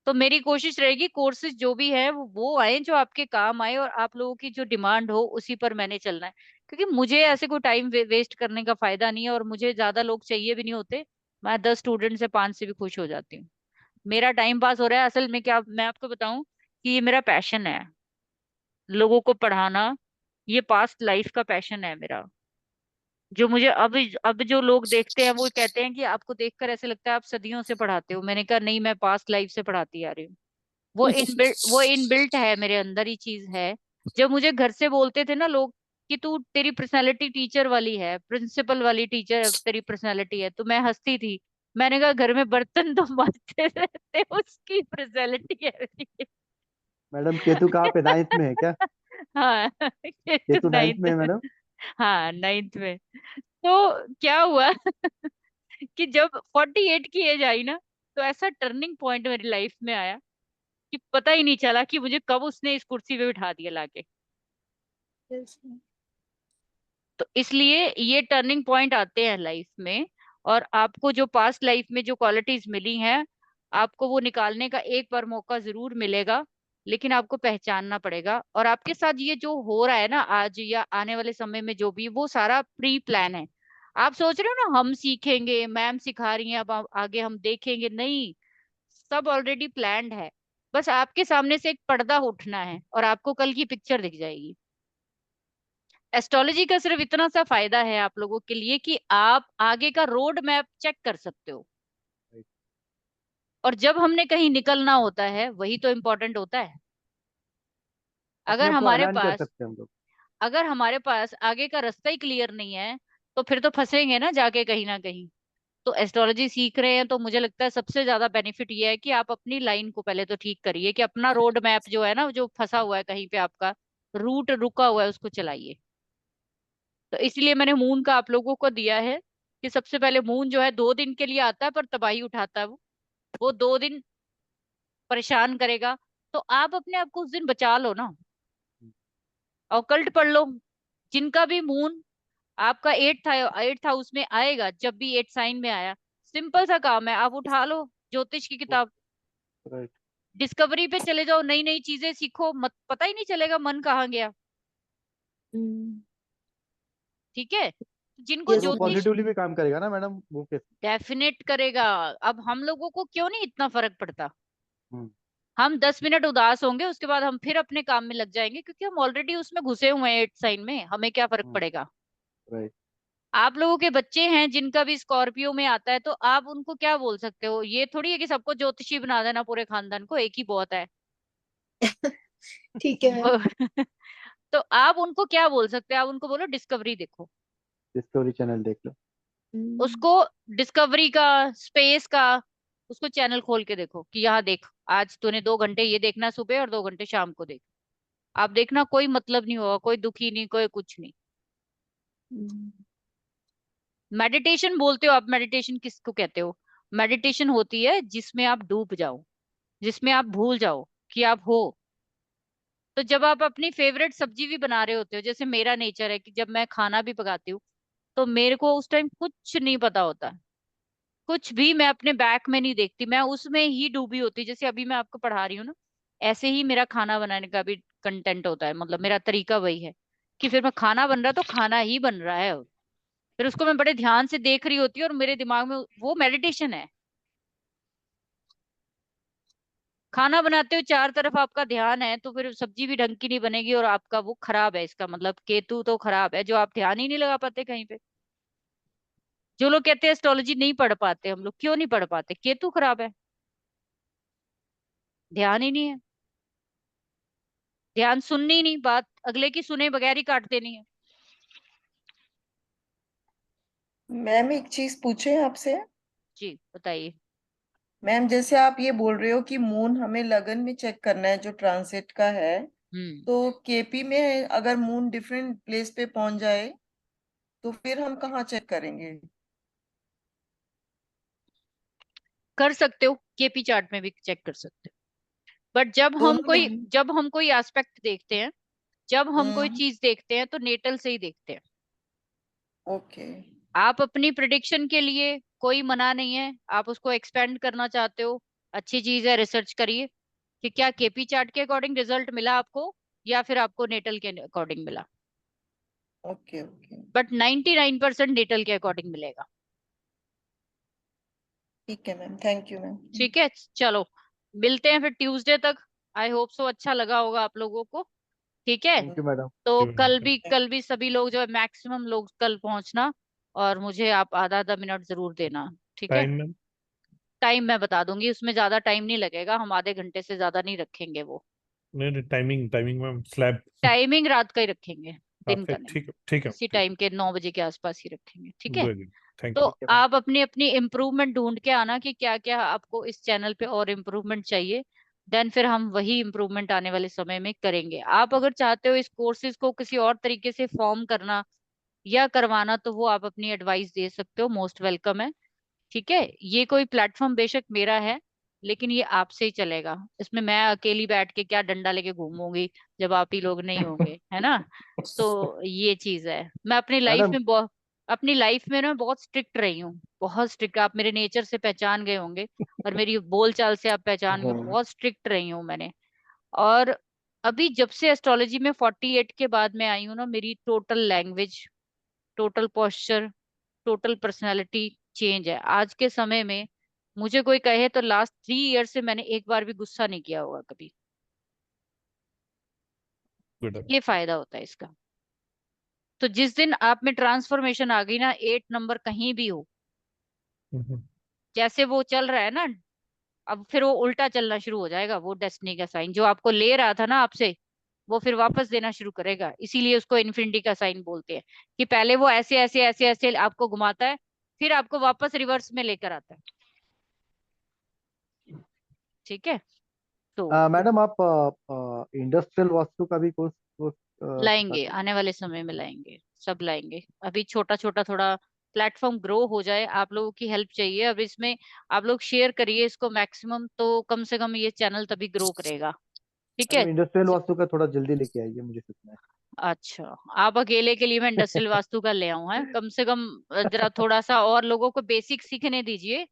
तो मेरी कोशिश रहेगी कोर्सेज जो भी है वो आए जो आपके काम आए, और आप लोगों की जो डिमांड हो उसी पर मैंने चलना है। क्योंकि मुझे ऐसे कोई टाइम वेस्ट करने का फायदा नहीं है, और मुझे ज्यादा लोग चाहिए भी नहीं होते। मैं 10 स्टूडेंट से 5 से भी खुश हो जाती हूँ। मेरा टाइम पास हो रहा है असल में, क्या मैं आपको बताऊं कि ये मेरा पैशन है, लोगों को पढ़ाना। ये पास्ट लाइफ का पैशन है मेरा, जो मुझे अब जो लोग देखते हैं वो कहते हैं कि आपको देखकर ऐसे लगता है आप सदियों से पढ़ाते हो। मैंने कहा नहीं, मैं पास्ट लाइफ से पढ़ाती आ रही हूँ। वो इनबिल्ट है, मेरे अंदर ही चीज है। जब मुझे घर से बोलते थे ना लोग कि तू, तेरी पर्सनालिटी टीचर वाली है, प्रिंसिपल वाली टीचर तेरी पर्सनालिटी है, तो मैं हंसती थी। मैंने कहा घर में बर्तन तो मांजते रहते, उसकी पर्सनालिटी है। मैडम केतु कहाँ पे, 9th में है क्या? हाँ, ये तो केतु 9th में है 9th। मैडम? हाँ, 9th में। तो क्या हुआ कि जब 48 की एज आई ना, तो ऐसा टर्निंग पॉइंट मेरी लाइफ में आया कि पता ही नहीं चला कि मुझे कब उसने इस कुर्सी पे बिठा दिया लाके। तो इसलिए ये टर्निंग पॉइंट आते हैं लाइफ में, और आपको जो पास्ट लाइफ में जो क्वालिटीज मिली हैं, आपको वो निकालने का एक बार मौका जरूर मिलेगा। लेकिन आपको पहचानना पड़ेगा, और आपके साथ ये जो हो रहा है ना आज या आने वाले समय में जो भी, वो सारा प्री प्लान है। आप सोच रहे हो ना हम सीखेंगे, मैम सिखा रही हैं, अब आगे हम देखेंगे, नहीं। सब ऑलरेडी प्लान्ड है। बस आपके सामने से एक पर्दा उठना है और आपको कल की पिक्चर दिख जाएगी। एस्ट्रोलॉजी का सिर्फ इतना सा फायदा है आप लोगों के लिए कि आप आगे का रोड मैप चेक कर सकते हो। और जब हमने कहीं निकलना होता है वही तो इम्पोर्टेंट होता है। अपने अगर आप को हमारे ऐलान कर पास सकते हैं हम लोग। अगर हमारे पास आगे का रास्ता ही क्लियर नहीं है, तो फिर तो फंसेंगे ना जाके कहीं ना कहीं। तो एस्ट्रोलॉजी सीख रहे हैं तो मुझे लगता है सबसे ज्यादा बेनिफिट ये है कि आप अपनी लाइन को पहले तो ठीक करिए, कि अपना रोड मैप जो है ना, जो फंसा हुआ है कहीं पे, आपका रूट रुका हुआ है, उसको चलाइए। तो इसलिए मैंने मून का आप लोगों को दिया है कि सबसे पहले मून जो है 2 दिन के लिए आता है पर तबाही उठाता है वो 2 दिन परेशान करेगा। तो आप अपने आप को उस दिन बचा लो ना, ऑकल्ट पढ़ लो। जिनका भी मून आपका 8th हाउस में आएगा, जब भी 8 साइन में आया, सिंपल सा काम है, आप उठा लो ज्योतिष की किताब, राइट। डिस्कवरी पे चले जाओ, नई नई चीजें सीखो, मत पता ही नहीं चलेगा मन कहाँ गया। ठीक है, जिनको और वो ज्योतिष पॉजिटिवली भी काम करेगा ना मैडम, वो कैसे? डेफिनेट करेगा। अब हम लोगों को क्यों नहीं इतना फर्क पड़ता? हम्म। हम 10 मिनट उदास होंगे, उसके बाद हम फिर अपने काम में लग जाएंगे, क्योंकि हम ऑलरेडी उसमें घुसे हुए हैं 8 साइन में, हमें क्या फर्क पड़ेगा? राइट। आप लोगों के बच्चे हैं जिनका भी स्कॉर्पियो में आता है, तो आप उनको क्या बोल सकते हो? ये थोड़ी है कि सबको ज्योतिषी बना देना, पूरे खानदान को, एक ही बहुत है। ठीक है मैम। तो आप उनको क्या बोल सकते हैं? आप उनको बोलो डिस्कवरी देखो, डिस्कवरी चैनल देख लो। उसको डिस्कवरी का, स्पेस का, उसको चैनल खोल के देखो कि यहाँ देख, आज तूने 2 घंटे ये देखना सुबह और 2 घंटे शाम को देख। आप देखना कोई मतलब नहीं होगा, कोई दुखी नहीं, कोई कुछ नहीं। मेडिटेशन बोलते हो आप, मेडिटेशन किसको कहते हो? मेडिटेशन होती है जिसमें आप डूब जाओ, जिसमें आप भूल जाओ कि आप हो। तो जब आप अपनी फेवरेट सब्जी भी बना रहे होते हो, जैसे मेरा नेचर है कि जब मैं खाना भी पकाती हूँ, तो मेरे को उस टाइम कुछ नहीं पता होता, कुछ भी मैं अपने बैक में नहीं देखती, मैं उसमें ही डूबी होती। जैसे अभी मैं आपको पढ़ा रही हूँ ना, ऐसे ही मेरा खाना बनाने का भी कंटेंट होता है, मतलब मेरा तरीका वही है कि फिर मैं खाना बन रहा तो खाना ही बन रहा है, फिर उसको मैं बड़े ध्यान से देख रही होती हूँ, और मेरे दिमाग में वो मेडिटेशन है। खाना बनाते हुए चार तरफ आपका ध्यान है, तो फिर सब्जी भी ढंग की नहीं बनेगी, और आपका वो खराब है, इसका मतलब केतु तो खराब है, जो आप ध्यान ही नहीं लगा पाते कहीं पे। जो लोग कहते हैं एस्ट्रोलॉजी नहीं पढ़ पाते, हम लोग क्यों नहीं पढ़ पाते? केतु खराब है, ध्यान ही नहीं है, ध्यान सुननी ही नहीं, बात अगले की सुने बगैर ही काट देनी है। मैम एक चीज पूछे आपसे। जी बताइए। मैम जैसे आप ये बोल रहे हो कि मून हमें लगन में चेक करना है जो ट्रांसिट का है, हम्म तो केपी में अगर मून डिफरेंट प्लेस पे पहुंच जाए तो फिर हम कहाँ चेक करेंगे? कर सकते हो, केपी चार्ट में भी चेक कर सकते हो। बट दोनों में जब हम कोई एस्पेक्ट देखते हैं, जब हम कोई हम्म चीज देखते हैं तो नेटल से ही देखते हैं। ओके आप अपनी प्रिडिक्शन के लिए कोई मना नहीं है, आप उसको एक्सपेंड करना चाहते हो, अच्छी चीज है, रिसर्च करिए कि क्या केपी चार्ट के अकॉर्डिंग रिजल्ट मिला आपको या फिर आपको नेटल के अकॉर्डिंग मिला। ओके ओके बट 99% नेटल के अकॉर्डिंग मिलेगा। ठीक है मैम, थैंक यू मैम। ठीक है, चलो मिलते हैं फिर ट्यूसडे तक। आई होप सो अच्छा लगा होगा आप लोगों को। ठीक है, थैंक यू मैडम। तो कल भी सभी लोग जो है, मैक्सिमम लोग कल पहुंचना, और मुझे आप आधा आधा मिनट जरूर देना। ठीक है, टाइम में टाइम मैं बता दूंगी, उसमें ज्यादा टाइम नहीं लगेगा, हम आधे घंटे से ज्यादा नहीं रखेंगे वो। नहीं, टाइमिंग टाइमिंग में स्लैब टाइमिंग रात का ही रखेंगे, दिन का फिर नहीं। ठीक है, ठीक है, इसी ठीक टाइम के 9 बजे के आसपास ही रखेंगे। ठीक है, गुड, थैंक तो यू। ठीक है मैम। आप अपनी अपनी इम्प्रूवमेंट ढूंढ के आना कि क्या क्या आपको इस चैनल पे और इम्प्रूवमेंट चाहिए। देन फिर हम वही इम्प्रूवमेंट आने वाले समय में करेंगे। आप अगर चाहते हो इस कोर्सेज को किसी और तरीके से फॉर्म करना या करवाना, तो वो आप अपनी एडवाइस दे सकते हो, मोस्ट वेलकम है। ठीक है, ये कोई प्लेटफॉर्म बेशक मेरा है, लेकिन ये आपसे ही चलेगा। इसमें मैं अकेली बैठ के क्या डंडा लेके घूमूंगी जब आप ही लोग नहीं होंगे, है ना। तो ये चीज है, मैं मैडम अपनी लाइफ में ना बहुत स्ट्रिक्ट रही हूँ, बहुत स्ट्रिक्ट। आप मेरे नेचर से पहचान गए होंगे और मेरी बोल चाल से आप पहचान गए, हम्म बहुत स्ट्रिक्ट रही हूँ मैंने। और अभी जब से एस्ट्रोलॉजी में 48 के बाद में आई हूँ ना, मेरी total language, total posture, total personality change है। आज के समय में मुझे कोई कहे तो लास्ट 3 ईयर से मैंने एक बार भी गुस्सा नहीं किया होगा कभी। गुड। ये फायदा होता है इसका। तो जिस दिन आप में ट्रांसफॉर्मेशन आ गई ना, 8 नंबर कहीं भी हो, जैसे वो चल रहा है ना, अब फिर वो उल्टा चलना शुरू हो जाएगा। वो डेस्टिनी का साइन जो आपको ले रहा था ना आपसे, वो फिर वापस देना शुरू करेगा। इसीलिए उसको इन्फिनिटी का साइन बोलते हैं, कि पहले वो ऐसे ऐसे ऐसे ऐसे आपको घुमाता है, फिर आपको वापस रिवर्स में लेकर आता है। ठीक है, तो मैडम आप इंडस्ट्रियल वास्तु का भी कोर्स कोर्स लाएंगे, सिखाते हैं? आने वाले समय में लाएंगे, सब लाएंगे। अभी छोटा छोटा थोड़ा प्लेटफॉर्म ग्रो हो जाए, आप लोगों की हेल्प चाहिए। अब इसमें आप लोग शेयर करिए इसको मैक्सिमम, तो कम से कम ये चैनल तभी ग्रो करेगा। ठीक है, मैडम इंडस्ट्रियल वास्तु का थोड़ा जल्दी लेके आइए, मुझे सीखना है। अच्छा, आप अकेले के लिए मैं इंडस्ट्रियल वास्तु का ले आऊं है, कम से कम जरा थोड़ा सा और लोगों को बेसिक सीखने दीजिए।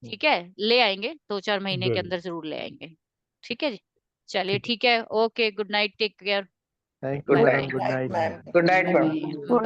ठीक है, ले आएंगे, 2-4 महीने के गुड। अंदर जरूर ले आएंगे। ठीक है जी, चलिए ठीक है, okay, good night, take care, thank you goodbye madam, bye. Night. Good night. Ma'am good night bye ma'am. Bye.